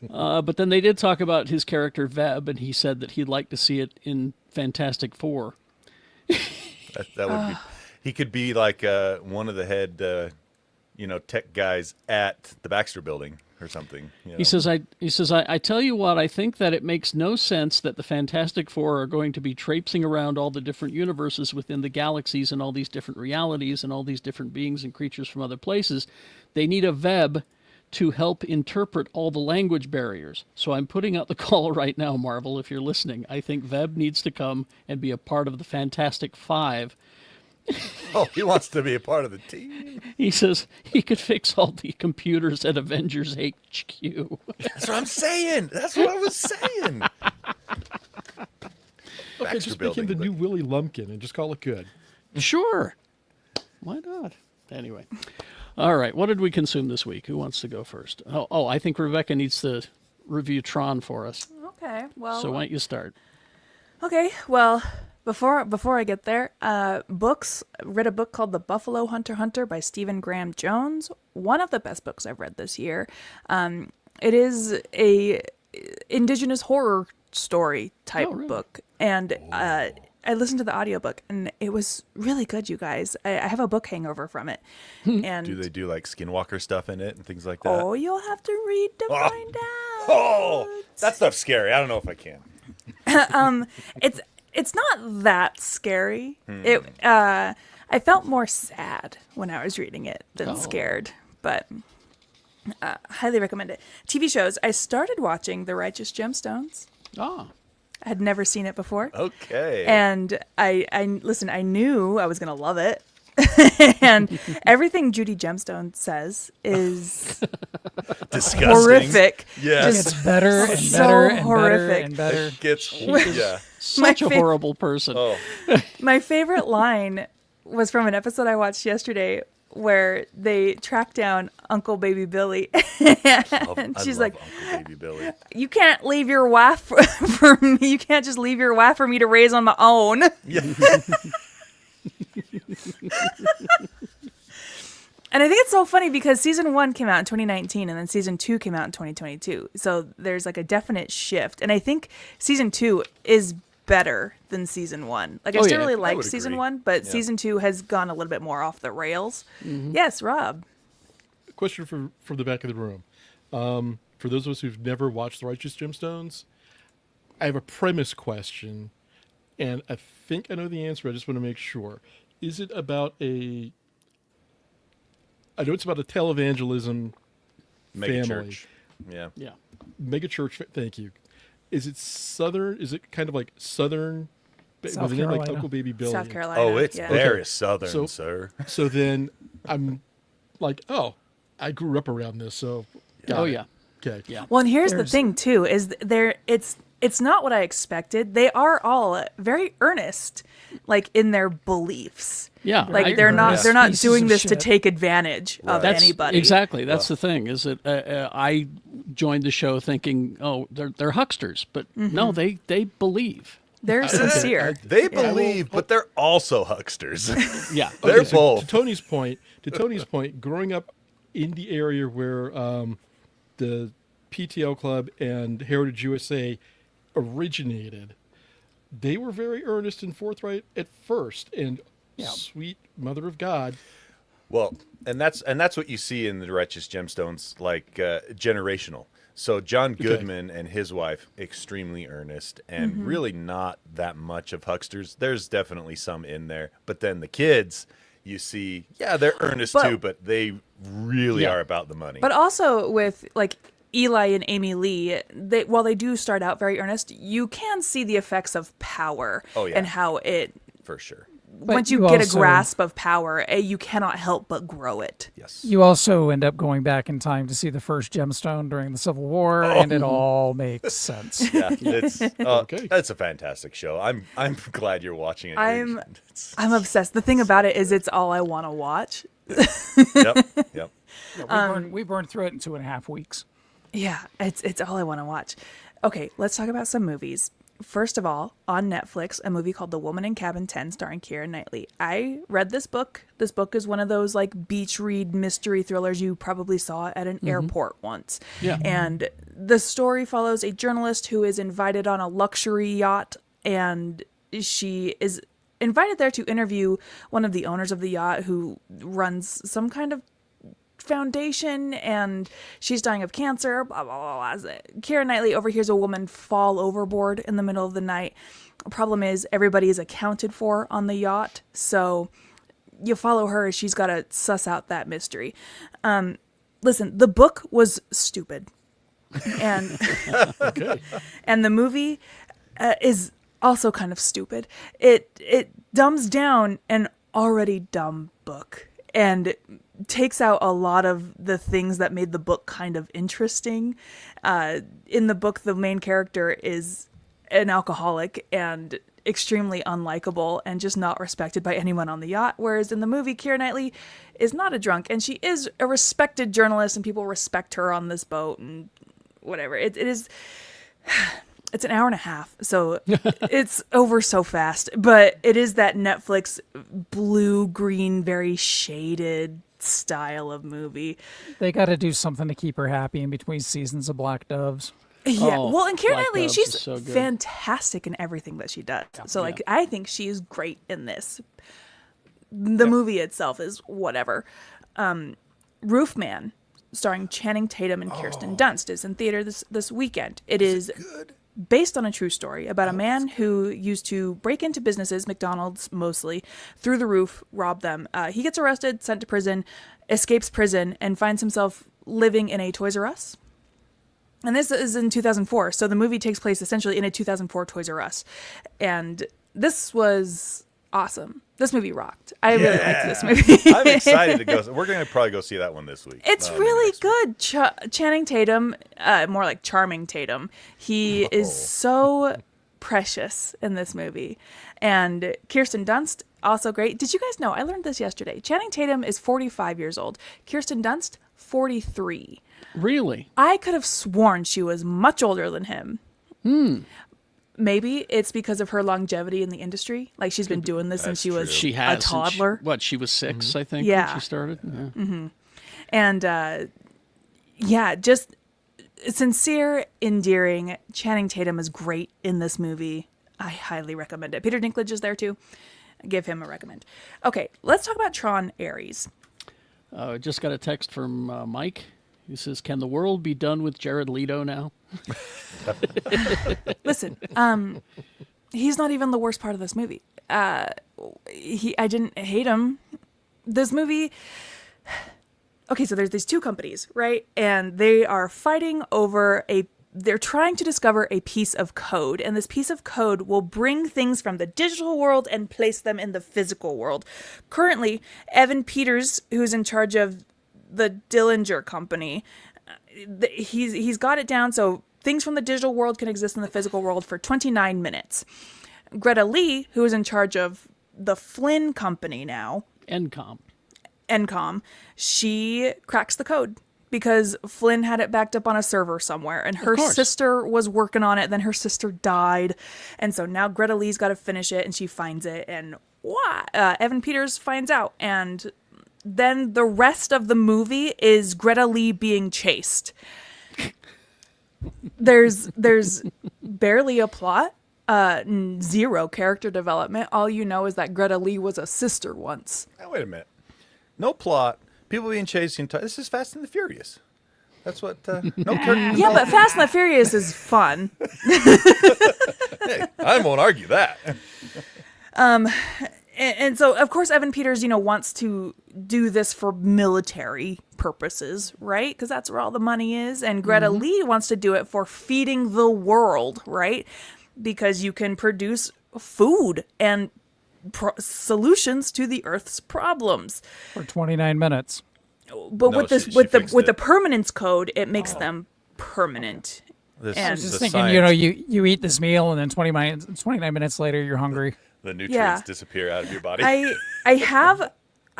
But then they did talk about his character Veb, and he said that he'd like to see it in Fantastic Four. That would be. He could be like one of the head, tech guys at the Baxter Building or something. He says, I tell you what, I think that it makes no sense that the Fantastic Four are going to be traipsing around all the different universes within the galaxies and all these different realities and all these different beings and creatures from other places. They need a Veb to help interpret all the language barriers. So I'm putting out the call right now, Marvel, if you're listening. I think Veb needs to come and be a part of the Fantastic Five. Oh, he wants to be a part of the team. He says he could fix all the computers at Avengers HQ. That's what I'm saying. That's what I was saying. Okay, just make him the new Willie Lumpkin and just call it good. Sure. Why not? Anyway. All right. What did we consume this week? Who wants to go first? Oh, I think Rebecca needs to review Tron for us. Okay. Well. So why don't you start? Okay. Well, before I get there, books. Read a book called The Buffalo Hunter by Stephen Graham Jones. One of the best books I've read this year. It is a indigenous horror story type Oh, really? book, and I listened to the audiobook, and it was really good, you guys. I have a book hangover from it. And Do they do like Skinwalker stuff in it and things like that? oh, you'll have to read to find out. Oh, that stuff's scary. I don't know if I can. It's not that scary. I felt more sad when I was reading it than scared, but highly recommend it. TV shows. I started watching The Righteous Gemstones. Ah. I had never seen it before. Okay. And I listen, I knew I was going to love it. And everything Judy Gemstone says is Disgusting. horrific. Yes. It's better and So better and horrific. better and better. It gets yeah. Such a fa- horrible person. Oh, My favorite line was from an episode I watched yesterday where they track down Uncle Baby Billy. And she's like, Uncle Baby Billy. "You can't leave your wife for me. You can't just leave your wife for me to raise on my own." Yeah. And I think it's so funny because season 1 came out in 2019 and then season 2 came out in 2022. So there's like a definite shift. And I think season 2 is better than season 1. Like, I Oh, still yeah. really I like would season agree. 1, but Yeah. season 2 has gone a little bit more off the rails. Yes, Rob. Question from the back of the room. For those of us who've never watched The Righteous Gemstones, I have a premise question, and I think I know the answer. I just want to make sure. Is it about a... I know it's about a televangelism Mega family. church. Yeah. Yeah. Mega church. Thank you. Is it southern? Is it kind of like southern? South Was it like Carolina. Uncle Baby Billy? South Carolina. Oh, it's yeah. very Okay. southern, So- sir. So then I'm like, oh, I grew up around this, so got Oh it. yeah. Okay. Yeah. Well, and here's the There's- thing too: is there it's not what I expected. They are all very earnest, like in their beliefs. Yeah. Like I they're agree. not Yeah. they're not Pieces doing of this to shit. take advantage of That's anybody. exactly. That's the thing. Is that I joined the show thinking, oh, they're hucksters, but no, they believe. They're sincere. They believe, but they're also hucksters. Yeah. They're so both. To Tony's point, growing up in the area where the PTL Club and Heritage USA originated, they were very earnest and forthright at first, and sweet Mother of God. Well, and that's what you see in the Righteous Gemstones, like generational. So John Goodman and his wife, extremely earnest, and really not that much of hucksters. There's definitely some in there, but then the kids, you see, yeah, they're earnest But- too, but they really Yeah. are about the money. But also with like Eli and Amy Lee, while they do start out very earnest, you can see the effects of power Oh, yeah. and how it for sure. once you you get a also- grasp of power, you cannot help but grow it. Yes. You also end up going back in time to see the first gemstone during the Civil War, and it all makes sense. Yeah, it's Okay. That's a fantastic show. I'm glad you're watching it. I'm It's- I'm obsessed. The thing about it is it's all I want to watch. yep. Yeah, we burned through it in 2.5 weeks. Yeah, it's all I want to watch. Okay, let's talk about some movies. First of all, on Netflix, a movie called The Woman in Cabin 10 starring Keira Knightley. I read this book. This book is one of those like beach read mystery thrillers you probably saw at an airport once. Yeah. And the story follows a journalist who is invited on a luxury yacht, and she is invited there to interview one of the owners of the yacht who runs some kind of foundation, and she's dying of cancer, blah, blah, blah, blah. Keira Knightley overhears a woman fall overboard in the middle of the night. Problem is, everybody is accounted for on the yacht, so you follow her as she's got to suss out that mystery. Listen, the book was stupid. And, and the movie is also kind of stupid. It dumbs down an already dumb book and takes out a lot of the things that made the book kind of interesting. In the book, the main character is an alcoholic and extremely unlikable and just not respected by anyone on the yacht. Whereas in the movie, Keira Knightley is not a drunk, and she is a respected journalist, and people respect her on this boat and whatever. It is... It's an hour and a half, so it's over so fast. But it is that Netflix blue-green, very shaded style of movie. They got to do something to keep her happy in between seasons of Black Doves. Yeah, Oh, well, and Keira Black Knightley, Doves she's is so good. fantastic in everything that she does. So, like, Yeah. I think she's great in this. The movie itself is whatever. Roofman, starring Channing Tatum and Kirsten Dunst, is in theater this weekend. It is based on a true story about a man who used to break into businesses, McDonald's mostly, through the roof, rob them. He gets arrested, sent to prison, escapes prison, and finds himself living in a Toys R Us. And this is in 2004, so the movie takes place essentially in a 2004 Toys R Us. And this was awesome. This movie rocked. I really liked this movie. I'm excited to go. We're going to probably go see that one this week. It's Maybe really next week. good. Channing Tatum, more like Charming Tatum. He is so precious in this movie. And Kirsten Dunst, also great. Did you guys know? I learned this yesterday. Channing Tatum is 45 years old. Kirsten Dunst, 43. Really? I could have sworn she was much older than him. Maybe it's because of her longevity in the industry. Like she's been doing this since she was She has. a toddler. She was 6, I think, Yeah. when she started? Yeah. And just sincere, endearing. Channing Tatum is great in this movie. I highly recommend it. Peter Dinklage is there too. Give him a recommend. Okay, let's talk about Tron Ares. Just got a text from Mike. He says, "Can the world be done with Jared Leto now?" Listen, he's not even the worst part of this movie. I didn't hate him. This movie. Okay, so there's these two companies, right? And they are fighting over they're trying to discover a piece of code, and this piece of code will bring things from the digital world and place them in the physical world. Currently, Evan Peters, who's in charge of the Dillinger Company, he's got it down so things from the digital world can exist in the physical world for 29 minutes. Greta Lee, who is in charge of the Flynn Company now, Encom, she cracks the code because Flynn had it backed up on a server somewhere, and her sister was working on it. Then her sister died, and so now Greta Lee's got to finish it, and she finds it, and Evan Peters finds out, and then the rest of the movie is Greta Lee being chased. There's barely a plot, zero character development. All you know is that Greta Lee was a sister once. Now, wait a minute. No plot. People being chased. This is Fast and the Furious. That's what. No character. Yeah, but Fast and the Furious is fun. Hey, I won't argue that. And so, of course, Evan Peters, wants to do this for military purposes, right? Because that's where all the money is. And Greta Lee wants to do it for feeding the world, right? Because you can produce food and solutions to the Earth's problems For 29 minutes. But No, with this, she with fixed the it. permanence code, it makes them permanent. This And- I was is just the thinking, science. you eat this meal and then 29 minutes later you're hungry. The nutrients Yeah. disappear out of your body.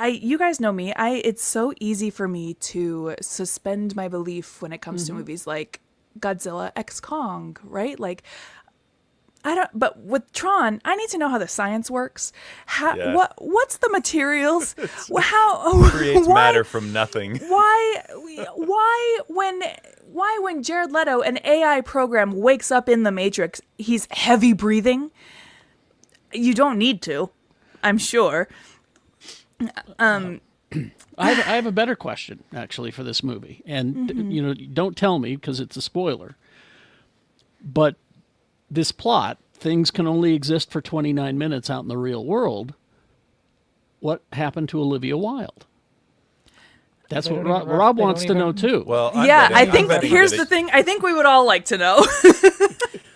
You guys know me. It's so easy for me to suspend my belief when it comes to movies like Godzilla X Kong, right? Like, but with Tron, I need to know how the science works. Yeah. What's the materials? How Creates matter from nothing. Why when Jared Leto, an AI program, wakes up in the Matrix, he's heavy breathing? You don't need to, I'm sure. I have a better question actually for this movie, and don't tell me because it's a spoiler. But this plot, things can only exist for 29 minutes out in the real world. What happened to Olivia Wilde? That's They what don't even- Rob they wants don't to know even- too. Well, I'm Yeah, betting- I I'm think betting here's that the it- thing. I think we would all like to know.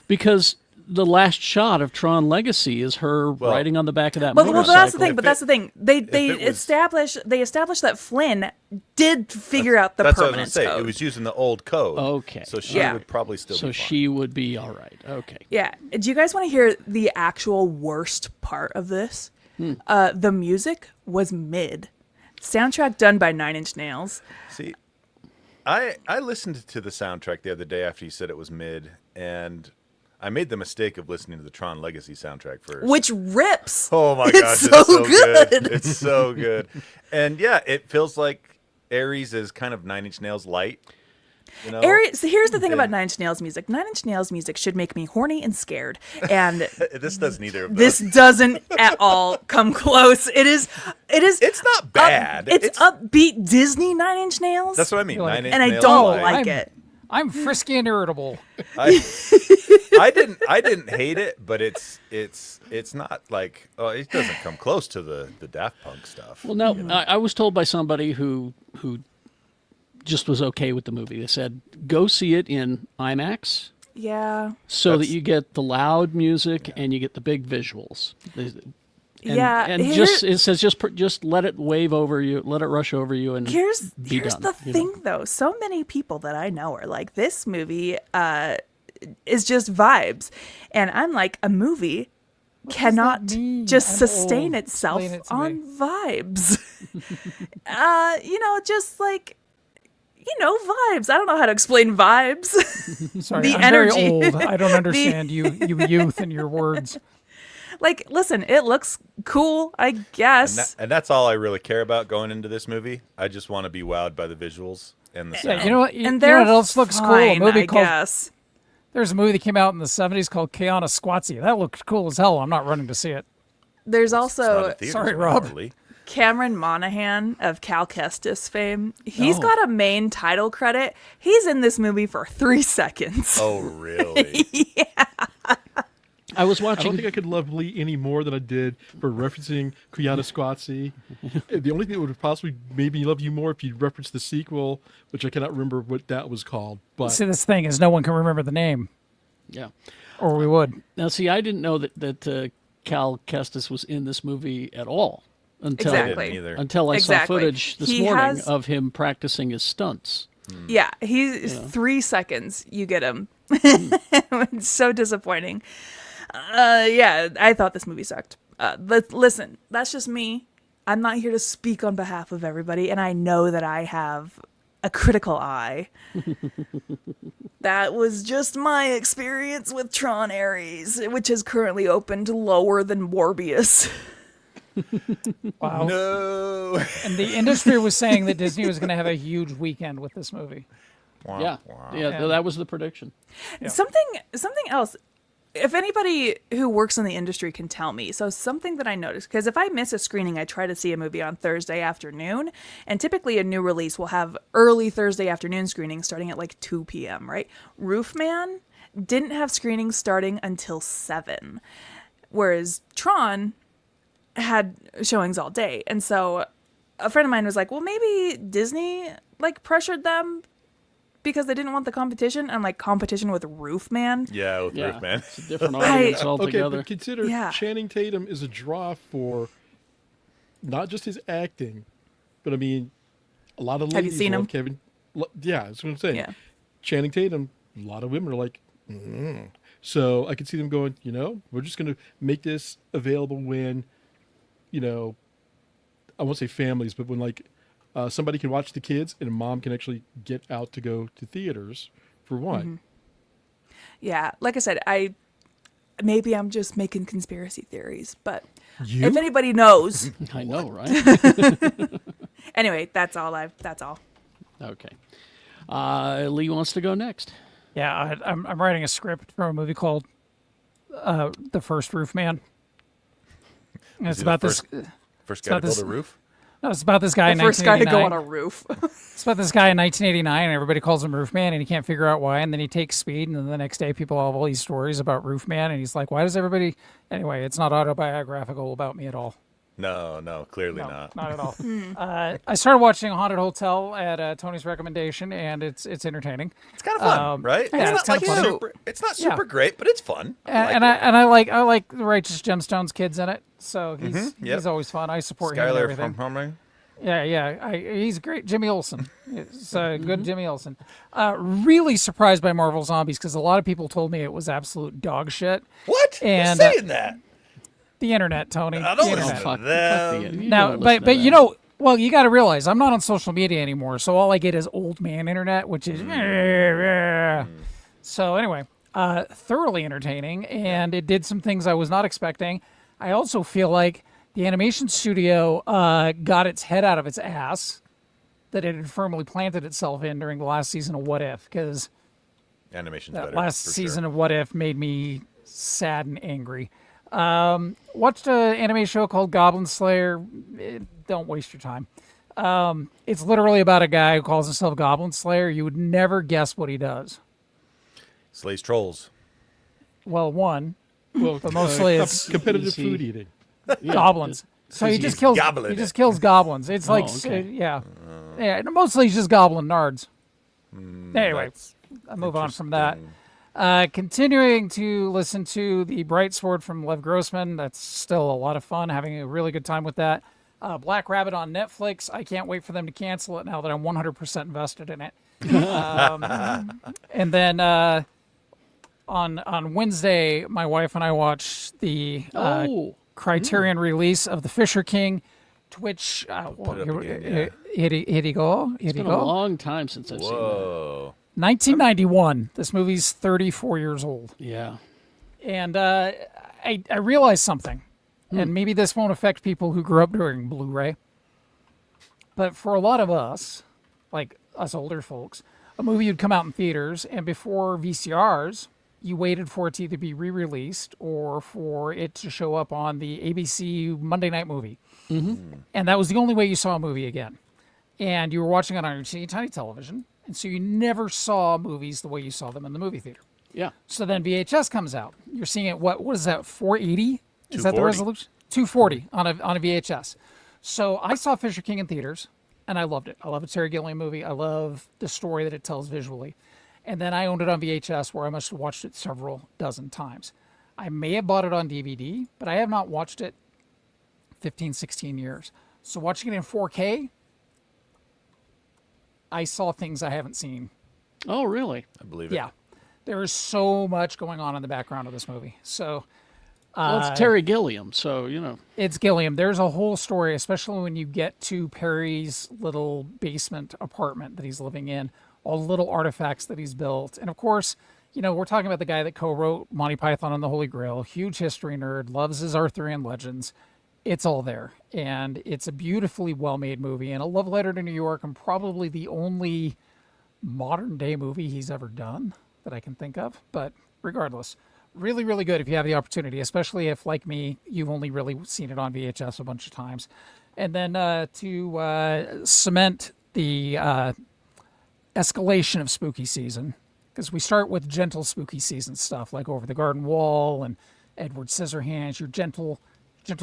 Because the last shot of Tron Legacy is her riding on the back of that Well, motorcycle. that's the thing. If But that's the thing. They it was- established that Flynn did figure out the That's what I was permanence gonna say. code. It was using the old code. Okay. So she Yeah. would probably still So be fine. she would be all right. Okay. Yeah. Do you guys want to hear the actual worst part of this? The music was mid. Soundtrack done by Nine Inch Nails. See, I listened to the soundtrack the other day after you said it was mid, and I made the mistake of listening to the Tron Legacy soundtrack first. Which rips. Oh my It's gosh, so it's so good. good. It's so good. And yeah, it feels like Ares is kind of Nine Inch Nails light. So here's the thing about And- Nine Inch Nails music. Nine Inch Nails music should make me horny and scared. And This does neither of this those. doesn't at all come close. It is It's not bad. It's upbeat Disney Nine Inch Nails. That's what I mean. You're like- Nine Inch and I Nails don't light. like I'm- it. I'm frisky and irritable. I didn't hate it, but it's not like it doesn't come close to the Daft Punk stuff. Well, no, I was told by somebody who just was okay with the movie. They said, go see it in IMAX Yeah. so that That's- you get the loud music and you get the big visuals. Yeah, and it says just let it wave over you, let it rush over you, and Here's be done, the you know? thing though. So many people that I know are like, this movie is just vibes. And I'm like, a movie cannot mean? just I'm sustain old. itself Explain it to on me. vibes. Just like, vibes. I don't know how to explain vibes. Sorry, The I'm energy. very old. I don't understand you youth and your words. Like, listen, it looks cool, I guess. And that's all I really care about going into this movie. I just want to be wowed by the visuals and the sound. Yeah, you know what? You And know they're what else looks cool? A fine, movie I called guess. There's a movie that came out in the 70s called Kiana Squatzy. That looked cool as hell. I'm not running to see it. There's It's not also in theaters Sorry, anymore, Rob. Lee. Cameron Monaghan of Cal Kestis fame. He's Oh. got a main title credit. He's in this movie for 3 seconds. Oh, really? I was I don't watching. think I could love Lee any more than I did for referencing Kuyana Squatzy. The only thing that would possibly made me love you more if you'd referenced the sequel, which I cannot remember what that was called. But See, this thing is no one can remember the name, Yeah. or we would. Now, see, I didn't know that Cal Kestis was in this movie at all until Exactly. Didn't either. until I saw Exactly. footage this He morning has- of him practicing his stunts. Yeah, he's 3 seconds. You get him. It's so disappointing. Yeah, I thought this movie sucked. Listen, that's just me. I'm not here to speak on behalf of everybody, and I know that I have a critical eye. That was just my experience with Tron Ares, which is currently opened lower than Morbius. Wow. No. And the industry was saying that Disney was going to have a huge weekend with this movie. Wow, Yeah. wow. Yeah, that was the prediction. Yeah. Something else. If anybody who works in the industry can tell me, so something that I noticed, because if I miss a screening, I try to see a movie on Thursday afternoon, and typically a new release will have early Thursday afternoon screenings starting at like 2 p.m., right? Roofman didn't have screenings starting until 7, whereas Tron had showings all day. And so a friend of mine was like, well, maybe Disney like pressured them because they didn't want the competition. I'm like, competition with Roofman? Yeah, with Yeah, Roof Man. it's a different audience okay, altogether. but consider Yeah. Channing Tatum is a draw for not just his acting, but I mean, a lot of Have you ladies seen love him? Kevin. Yeah, that's what I'm saying. Yeah. Channing Tatum, a lot of women are like, so I could see them going, we're just going to make this available when, I won't say families, but when like somebody can watch the kids and a mom can actually get out to go to theaters for one. Yeah, like I said, maybe I'm just making conspiracy theories, but You? if anybody knows, I know, right? anyway, that's all. Okay. Lee wants to go next. Yeah, I'm writing a script for a movie called The First Roofman. And it's he the about this. First It's guy about to build this- a roof? No, it's about this guy in The first guy to go 1989. on a roof. It's about this guy in 1989, and everybody calls him Roofman, and he can't figure out why. And then he takes speed, and then the next day, people have all these stories about Roofman, and he's like, "Why does everybody?" Anyway, it's not autobiographical about me at all. No, clearly No, not. not at all. I started watching Haunted Hotel at Tony's recommendation, and it's entertaining. It's kind of fun, right? yeah, it's it's not kinda fun. super. It's not Yeah. super great, but it's fun. I like the Righteous Gemstones kids in it, so he's yep. he's always fun. I support him and Skylar everything. from Homering. Yeah. He's great. Jimmy Olsen. It's good Jimmy Olsen. Really surprised by Marvel Zombies because a lot of people told me it was absolute dog shit. What? And, Who's saying that? The internet, Tony. I the don't internet. listen Fuck, to them. fuck the, you Now, don't listen but to you that. know, well, you got to realize I'm not on social media anymore, so all I get is old man internet, which is so anyway, thoroughly entertaining, and it did some things I was not expecting. I also feel like the animation studio got its head out of its ass that it had firmly planted itself in during the last season of What If, because Animation's that better. last for season sure. of What If made me sad and angry. Watched an anime show called Goblin Slayer. Don't waste your time. It's literally about a guy who calls himself Goblin Slayer. You would never guess what he does. Slays trolls. Well, one, Well, but mostly it's competitive Is he- food eating. goblins. So he just he's kills. gobbling He it. just kills goblins. It's like, okay. yeah. Mostly he's just goblin nards. Anyway, That's I'll move on from that. interesting. Continuing to listen to The Bright Sword from Lev Grossman. That's still a lot of fun. Having a really good time with that. Black Rabbit on Netflix. I can't wait for them to cancel it now that I'm 100% invested in it. And then on Wednesday, my wife and I watched the Criterion release of The Fisher King, to which Put it up again, here he go. Here It's he been a go. long time since I've seen that. Whoa. 1991. This movie's 34 years old. Yeah. And I realized something, and maybe this won't affect people who grew up during Blu-ray, but for a lot of us, like us older folks, a movie would come out in theaters, and before VCRs, you waited for it to either be re-released or for it to show up on the ABC Monday Night Movie. And that was the only way you saw a movie again. And you were watching it on your teeny tiny television, and so you never saw movies the way you saw them in the movie theater. Yeah. So then VHS comes out. You're seeing it, what is that, 480? Is that the 240. resolution? 240 on a VHS. So I saw Fisher King in theaters, and I loved it. I love a Terry Gilliam movie. I love the story that it tells visually. And then I owned it on VHS, where I must have watched it several dozen times. I may have bought it on DVD, but I have not watched it 15, 16 years. So watching it in 4K, I saw things I haven't seen. Oh, really? I believe it. Yeah. There is so much going on in the background of this movie. So Well, it's Terry Gilliam, so, you know. it's Gilliam. There's a whole story, especially when you get to Perry's little basement apartment that he's living in, all the little artifacts that he's built. And of course, you know, we're talking about the guy that co-wrote Monty Python and the Holy Grail, huge history nerd, loves his Arthurian legends. It's all there. And it's a beautifully well-made movie and a love letter to New York, and probably the only modern day movie he's ever done that I can think of. But regardless, really, really good if you have the opportunity, especially if, like me, you've only really seen it on VHS a bunch of times. And then to cement the escalation of spooky season, because we start with gentle spooky season stuff like Over the Garden Wall and Edward Scissorhands, your gentle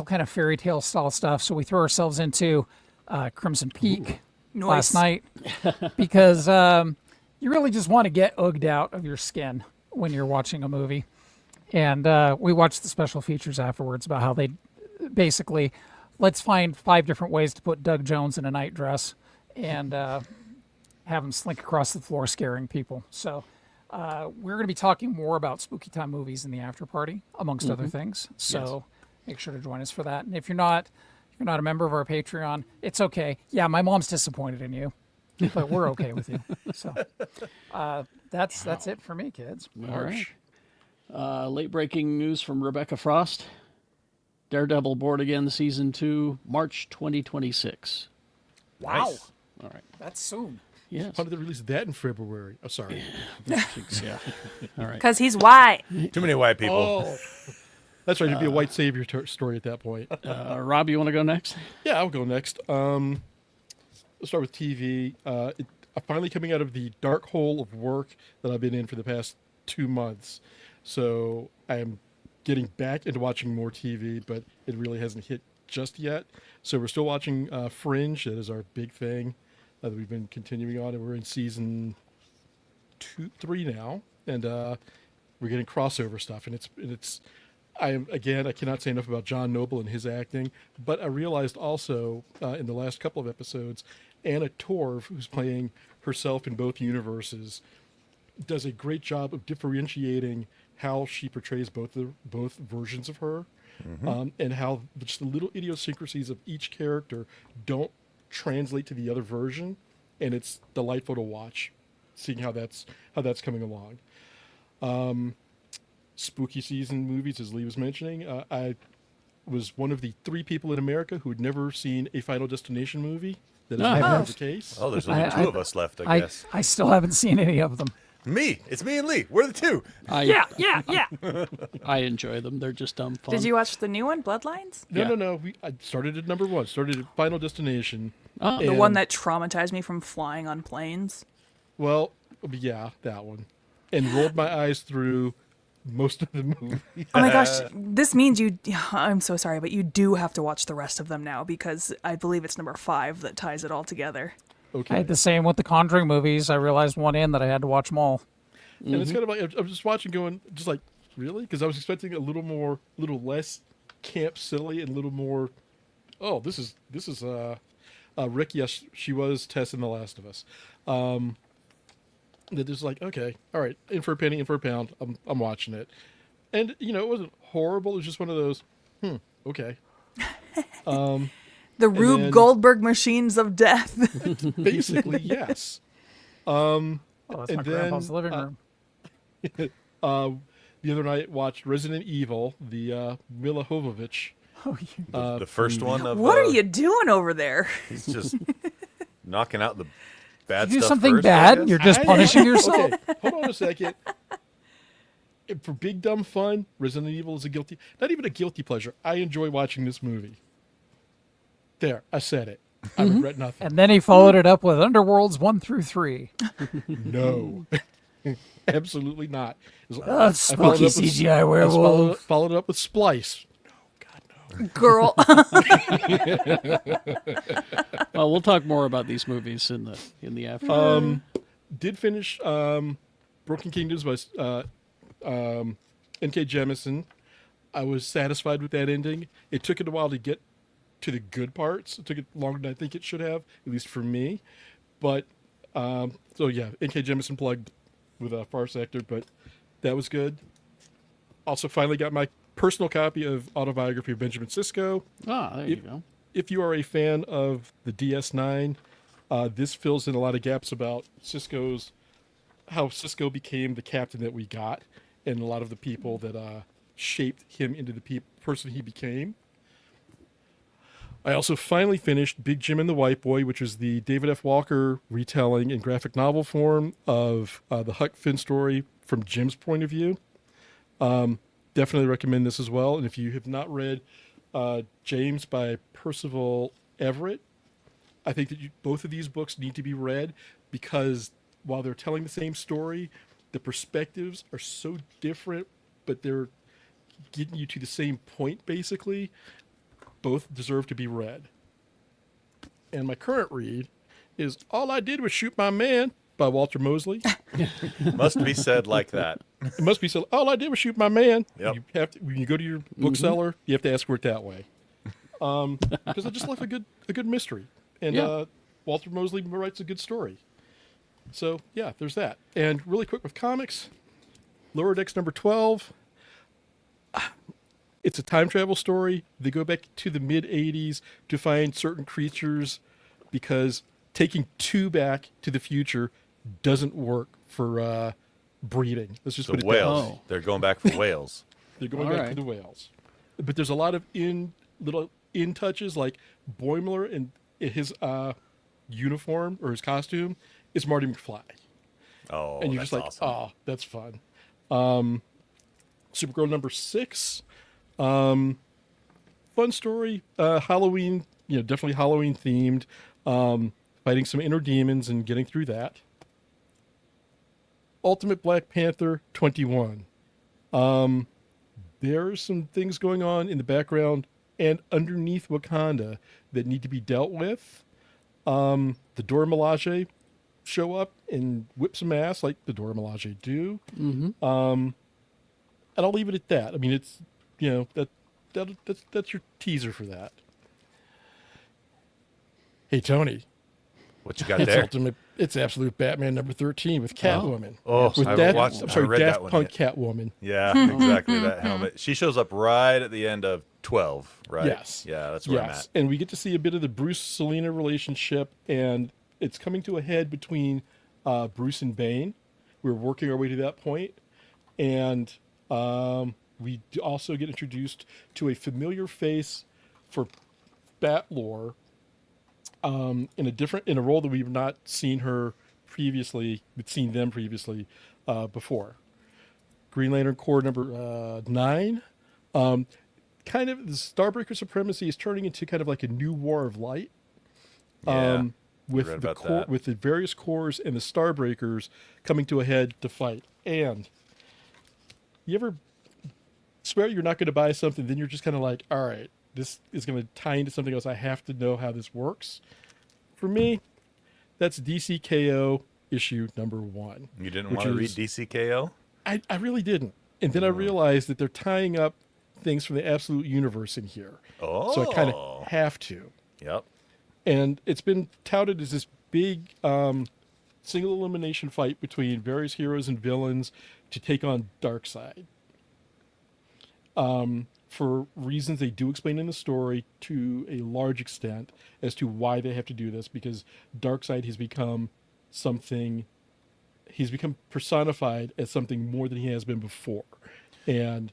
kind of fairy tale style stuff. So we throw ourselves into Crimson Peak last night because you really just want to get ugged out of your skin when you're watching a movie. And we watched the special features afterwards about how they basically, let's find 5 different ways to put Doug Jones in a night dress and have him slink across the floor scaring people. So we're going to be talking more about spooky time movies in the after party, amongst other things. So make sure to join us for that. And if you're not a member of our Patreon, it's okay. Yeah, my mom's disappointed in you, but we're okay with you. So that's it for me, kids. All right. Late breaking news from Rebecca Frost. Daredevil Born Again Season 2, March 2026. Wow. Nice. All right. That's soon. Yes. How did they release that in February? Oh, sorry. Yeah. All right. Because he's white. Too many white people. Oh, that's right. It'd be a white savior story at that point. Rob, you want to go next? Yeah, I'll go next. Let's start with TV. I'm finally coming out of the dark hole of work that I've been in for the past 2 months. So I am getting back into watching more TV, but it really hasn't hit just yet. So we're still watching Fringe. That is our big thing that we've been continuing on, and we're in season 3 now, and we're getting crossover stuff, and it's. I cannot say enough about John Noble and his acting, but I realized also in the last couple of episodes, Anna Torv, who's playing herself in both universes, does a great job of differentiating how she portrays both versions of her, and how just the little idiosyncrasies of each character don't translate to the other version, and it's delightful to watch, seeing how that's coming along. Spooky season movies, as Lee was mentioning, I was one of the 3 people in America who had never seen a Final Destination movie. That is never the case. Oh, there's only 2 of us left, I guess. I still haven't seen any of them. Me. It's me and Lee. We're the 2. Yeah. I enjoy them. They're just dumb fun. Did you watch the new one, Bloodlines? No. I started at number 1. Started at Final Destination. The one that traumatized me from flying on planes? Well, yeah, that one. And rolled my eyes through most of the movie. Oh my gosh, this means I'm so sorry, but you do have to watch the rest of them now, because I believe it's number 5 that ties it all together. Okay. I had the same with the Conjuring movies. I realized one in that I had to watch them all. And it's kind of like, I was just watching going, just like, really? Because I was expecting a little less camp silly and a little more, oh, this is Rick, yes, she was Tess in The Last of Us. that is like, okay, all right, in for a penny, in for a pound. I'm watching it, and it wasn't horrible. It was just one of those, okay. The Rube then- Goldberg machines of death. Basically, yes. Oh, that's And my grandpa's then, living room. The other night, watched Resident Evil, the Mila Jovovich. Oh, you The first one of What are you doing over there? He's just knocking out the bad do stuff something first, I bad. guess. You're just punishing yourself. Okay, hold on a second. For big dumb fun, Resident Evil is not even a guilty pleasure. I enjoy watching this movie. There, I said it. I regret nothing. And then he followed it up with Underworlds 1 through 3. No, absolutely not. That's I followed spooky up with- CGI I werewolf. followed it up with Splice. No, God, no. Girl. Well, we'll talk more about these movies in the afternoon. Did finish Broken Kingdoms by N.K. Jemisin. I was satisfied with that ending. It took it a while to get to the good parts. It took it longer than I think it should have, at least for me. But so yeah, N.K. Jemisin plugged with a Far Sector, but that was good. Also, finally got my personal copy of Autobiography of Benjamin Sisko. There you go. If you are a fan of the DS9, this fills in a lot of gaps about how Sisko became the captain that we got, and a lot of the people that shaped him into the person he became. I also finally finished Big Jim and the White Boy, which is the David F. Walker retelling in graphic novel form of the Huck Finn story from Jim's point of view. Definitely recommend this as well. And if you have not read James by Percival Everett, I think that both of these books need to be read, because while they're telling the same story, the perspectives are so different, but they're getting you to the same point, basically. Both deserve to be read. And my current read is All I Did Was Shoot My Man by Walter Mosley. Must be said like that. It must be said, all I did was shoot my man. Yep. You have to, when you go to your bookseller, you have to ask for it that way. Because I just love a good mystery. And Yeah. Walter Mosley writes a good story. So, yeah, there's that. And really quick with comics, Lower Decks number 12. It's a time travel story. They go back to the mid-'80s to find certain creatures, because taking two back to the future doesn't work for breeding. Let's just So put it that whales. way. They're going back for whales. They're going All back right. to the whales. But there's a lot of little in touches, like Boimler and his uniform or his costume is Marty McFly. Oh, And you're that's just like, awesome. oh, that's fun. Supergirl number 6. Fun story. Halloween, definitely Halloween themed. Fighting some inner demons and getting through that. Ultimate Black Panther 21. There's some things going on in the background and underneath Wakanda that need to be dealt with. The Dora Milaje show up and whip some ass like the Dora Milaje do. Mm-hmm. And I'll leave it at that. I mean, it's that's your teaser for that. Hey Tony, What you got it's there? it's Absolute Batman number 13 with Catwoman. Oh, with I Daft, watched. I'm I sorry, read Daft that one. Punk Yeah, Catwoman. yeah, exactly. That helmet. She shows up right at the end of 12, right? Yes. Yeah, that's where I'm Yes, at. and we get to see a bit of the Bruce-Selina relationship, and it's coming to a head between Bruce and Bane. We're working our way to that point, and we also get introduced to a familiar face for Bat lore, in a role that we've not seen her previously, but seen them previously before. Green Lantern Corps number 9. Kind of the Starbreaker supremacy is turning into kind of like a new War of Light. Yeah, With read the about core, that. with the various corps and the Starbreakers coming to a head to fight. And you ever swear you're not going to buy something, then you're just kind of like, all right, this is going to tie into something else. I have to know how this works. For me, that's DCKO issue number 1. You didn't which want to read is- DCKO? I really didn't. And then I realized that they're tying up things from the Absolute Universe in here. Oh, So I kind of have to. Yep. And it's been touted as this big single elimination fight between various heroes and villains to take on Darkseid. For reasons they do explain in the story to a large extent as to why they have to do this, because Darkseid has become something, he's become personified as something more than he has been before. And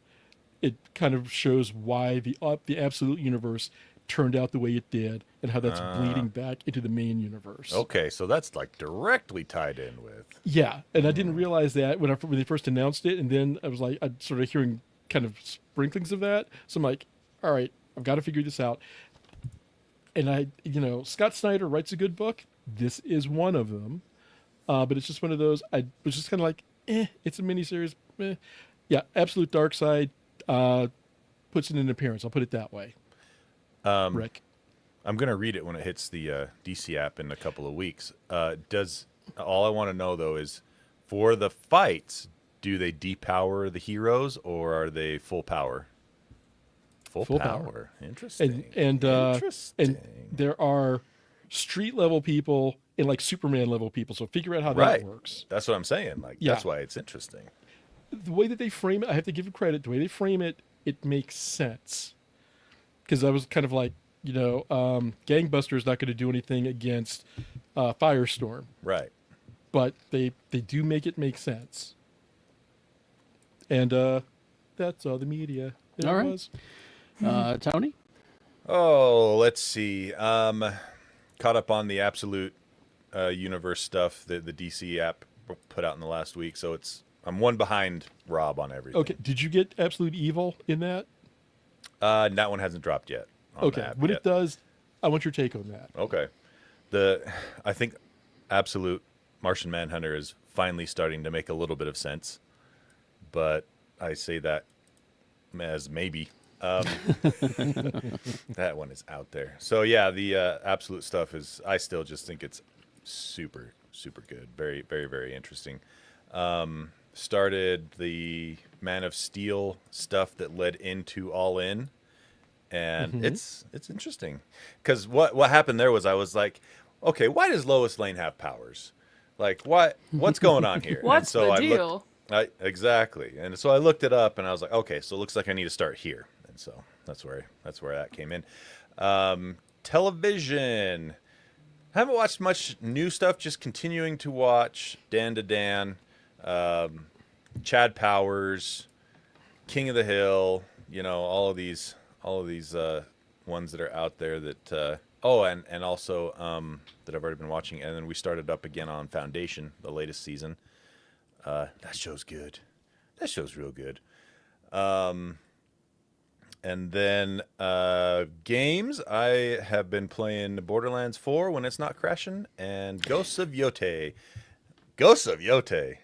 it kind of shows why the absolute universe turned out the way it did and how that's bleeding back into the main universe. Okay, so that's like directly tied in with. Yeah, and I didn't realize that when they first announced it, and then I was like, I started hearing kind of sprinklings of that. So I'm like, all right, I've got to figure this out. And Scott Snyder writes a good book. This is one of them. But it's just one of those, I was just kind of like, it's a miniseries. Yeah, Absolute Darkseid puts in an appearance. I'll put it that way. Rick. I'm going to read it when it hits the DC app in a couple of weeks. All I want to know, though, is for the fights, do they depower the heroes or are they full power? Full power. Interesting. And Interesting. there are street level people and like Superman level people. So figure out how that works. That's what I'm saying. That's why it's interesting. The way that they frame it, I have to give it credit. The way they frame it, it makes sense. Because I was kind of like, Gangbuster's not going to do anything against Firestorm. Right. But they do make it make sense. And that's all the media. All right. Tony? Oh, let's see. Caught up on the Absolute Universe stuff that the DC app put out in the last week, so I'm one behind Rob on everything. Okay, did you get Absolute Evil in that? That one hasn't dropped yet. Okay, when it does, I want your take on that. Okay. I think Absolute Martian Manhunter is finally starting to make a little bit of sense, but I say that as maybe. That one is out there. So yeah, the Absolute stuff I still just think it's super, super good. Very, very, very interesting. Started the Man of Steel stuff that led into All In, and it's interesting because what happened there was I was like, okay, why does Lois Lane have powers? Like, what's going on here? What's the deal? Exactly, and so I looked it up, and I was like, okay, so it looks like I need to start here, and so that's where that came in. Television. Haven't watched much new stuff. Just continuing to watch Dan to Dan, Chad Powers, King of the Hill. All of these ones that are out there that. And also that I've already been watching, and then we started up again on Foundation, the latest season. That show's good. That show's real good. And then games, I have been playing Borderlands 4 when it's not crashing, and Ghosts of Yote. Ghosts of Yote.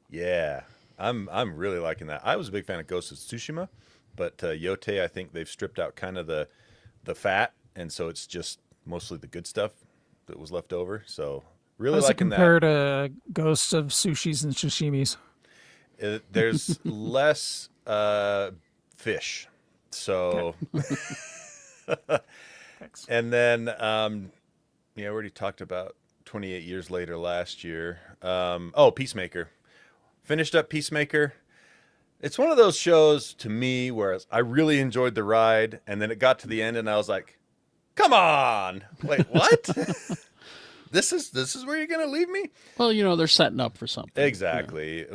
Yeah, I'm really liking that. I was a big fan of Ghosts of Tsushima, but Yote, I think they've stripped out kind of the fat, and so it's just mostly the good stuff that was left over. So really liking that. How does it compare to Ghosts of Sushis and Sashimis? There's less fish. So, and then, we already talked about 28 Years Later last year. Peacemaker. Finished up Peacemaker. It's one of those shows to me where I really enjoyed the ride, and then it got to the end, and I was like, come on! Wait, what? This is where you're going to leave me? Well, they're setting up for something. Exactly.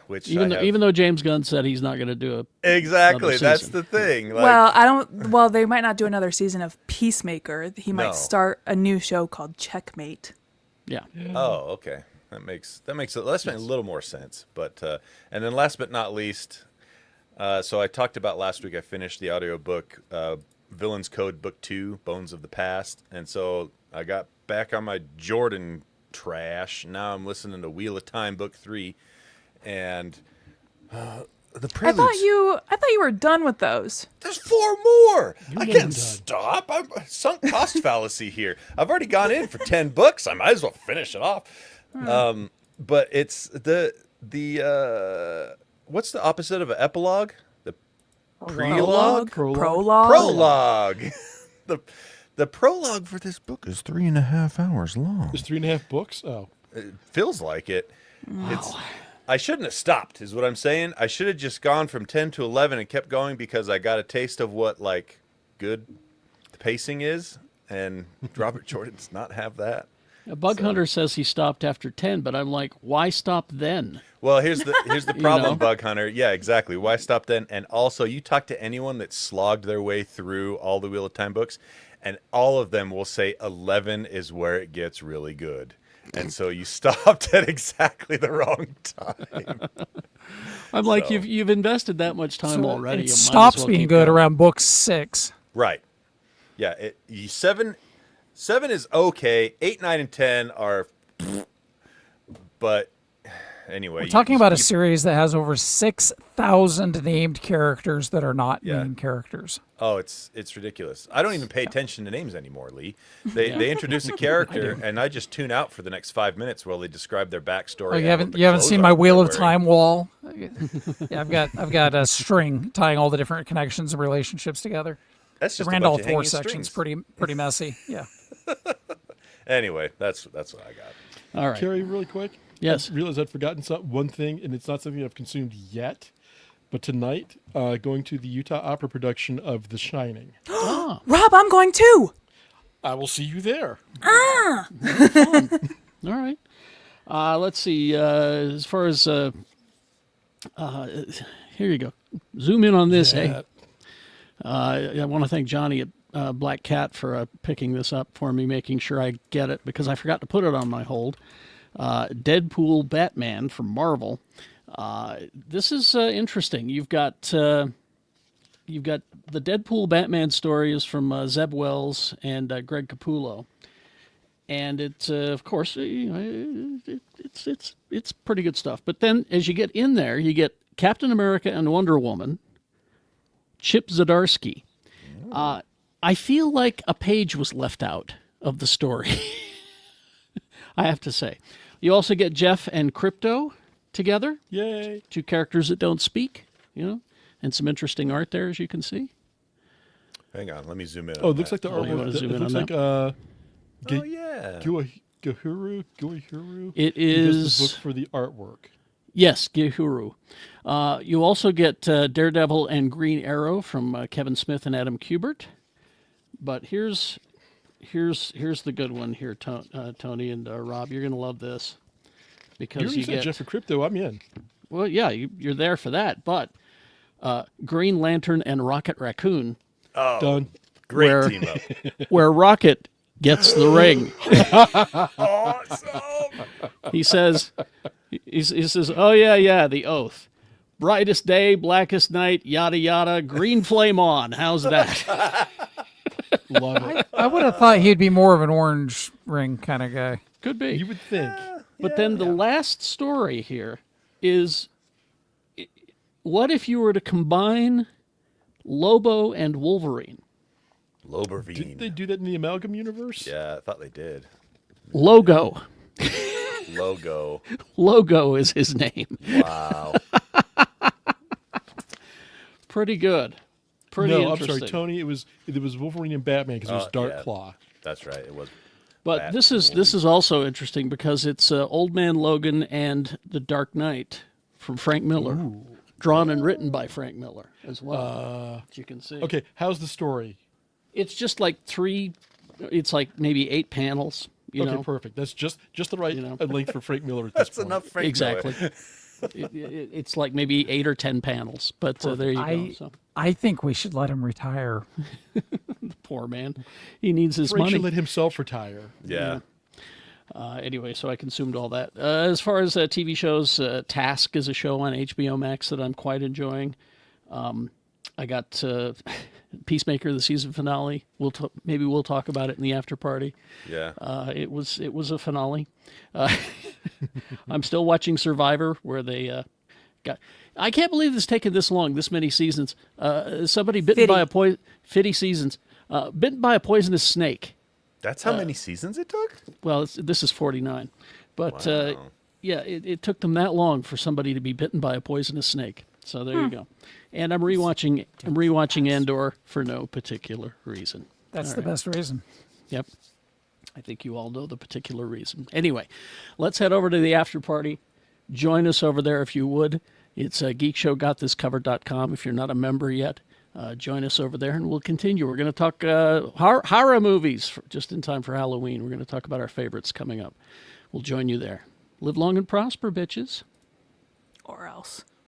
Which even though James Gunn said he's not going to do exactly, that's the thing. Well, they might not do another season of Peacemaker. He might start a new show called Checkmate. Yeah. Oh, okay. That makes a little more sense. But and then last but not least, so I talked about last week. I finished the audiobook Villain's Code Book 2, Bones of the Past, and so I got back on my Jordan trash. Now I'm listening to Wheel of Time Book 3. And the preludes. I thought you were done with those. There's 4 more. I can't stop. I'm sunk cost fallacy here. I've already gone in for 10 books. I might as well finish it off. But it's the what's the opposite of an epilogue? The prologue. Prologue. The prologue for this book is 3.5 hours long. There's 3.5 books. Oh. It feels like it. I shouldn't have stopped, is what I'm saying. I should have just gone from 10 to 11 and kept going because I got a taste of what like good pacing is, and Robert Jordan does not have that. Bug Hunter says he stopped after 10, but I'm like, why stop then? Well, here's the problem, know? Bug Hunter. Yeah, exactly. Why stop then? And also, you talk to anyone that slogged their way through all the Wheel of Time books, and all of them will say 11 is where it gets really good. And so you stopped at exactly the wrong time. I'm like, So- you've invested that much time already. It you might as stops well being keep good going. around book 6. Right. Yeah. Seven is okay. 8, 9, and 10 are, but anyway. We're talking about a series that has over 6,000 named characters that are not Yeah. main characters. Oh, it's ridiculous. I don't even pay attention to names anymore, Lee. They introduce a character, and I just tune out for the next 5 minutes while they describe their backstory. Oh, and you what haven't the you haven't clothes seen are my that Wheel they're of wearing. Time wall? Yeah, I've got a string tying all the different connections and relationships together. That's The just a Randolph bunch of 4 hanging section's strings. pretty messy. Yeah. Anyway, that's what I got. All right. Carrie, really quick. Yes. I realized I'd forgotten one thing, and it's not something I've consumed yet. But tonight, going to the Utah Opera production of The Shining. Ah, Rob, I'm going too. I will see you there. all right. Let's see. As far as here you go. Zoom in on this. Yeah. I want to thank Johnny at Black Cat for picking this up for me, making sure I get it because I forgot to put it on my hold. Deadpool Batman from Marvel. This is interesting. You've got the Deadpool Batman stories from Zeb Wells and Greg Capullo, and it's of course it's pretty good stuff. But then as you get in there, you get Captain America and Wonder Woman, Chip Zdarsky. I feel like a page was left out of the story. I have to say. You also get Jeff and Crypto together. Yay. Two characters that don't speak, and some interesting art there, as you can see. Hang on, let me zoom in. Oh, on it looks that. like the Oh, you wanna artwork. zoom It in looks on like Oh yeah. Guihuru. It He does is, the book for the artwork. yes, Gihuru. You also get Daredevil and Green Arrow from Kevin Smith and Adam Kubert. But here's the good one here, Tony and Rob. You're going to love this. You Because already you said get... Jeff for Crypto. I'm in. Well, yeah, you're there for that. But Green Lantern and Rocket Raccoon, Done. Great where- team up. where Rocket gets the ring. Awesome. He says, oh, yeah, the oath. Brightest day, blackest night, yada, yada, green flame on. How's that? Love it. I would have thought he'd be more of an orange ring kind of guy. Could be. You would think. But then the last story here is, what if you were to combine Lobo and Wolverine? Lobervine. Didn't they do that in the Amalgam universe? Yeah, I thought they did. Logo. Logo. Logo is his name. Wow. Pretty good. Pretty No, I'm interesting. sorry, Tony. It was Wolverine and Batman because it was Dark yeah. Claw. That's right. It was. But Bat this is also interesting because it's Old Man Logan and The Dark Knight from Frank Miller, drawn and written by Frank Miller as well. As you can see. Okay, how's the story? It's just like it's like maybe 8 panels. You Okay, know, perfect. That's just the right know. length for Frank Miller at this That's point. enough. Frank exactly. Miller. It's like maybe 8 or 10 panels, but there you go. So I think we should let him retire. poor man, he needs his Frank money. should let himself retire. Yeah. Anyway, so I consumed all that. As far as TV shows, Task is a show on HBO Max that I'm quite enjoying. I got Peacemaker, the season finale. Maybe we'll talk about it in the after party. Yeah. It was a finale. I'm still watching Survivor, where they got. I can't believe it's taken this long, this many seasons. Somebody bitten by a 50 seasons, bitten by a poisonous snake. That's how many seasons it took? Well, this is 49, but Wow. yeah, it took them that long for somebody to be bitten by a poisonous snake. So there you go. And I'm rewatching Andor for no particular reason. That's the best reason. Yep. I think you all know the particular reason. Anyway, let's head over to the after party. Join us over there if you would. It's geekshowgotthiscovered.com. If you're not a member yet, join us over there and we'll continue. We're going to talk horror movies just in time for Halloween. We're going to talk about our favorites coming up. We'll join you there. Live long and prosper, bitches. Or else.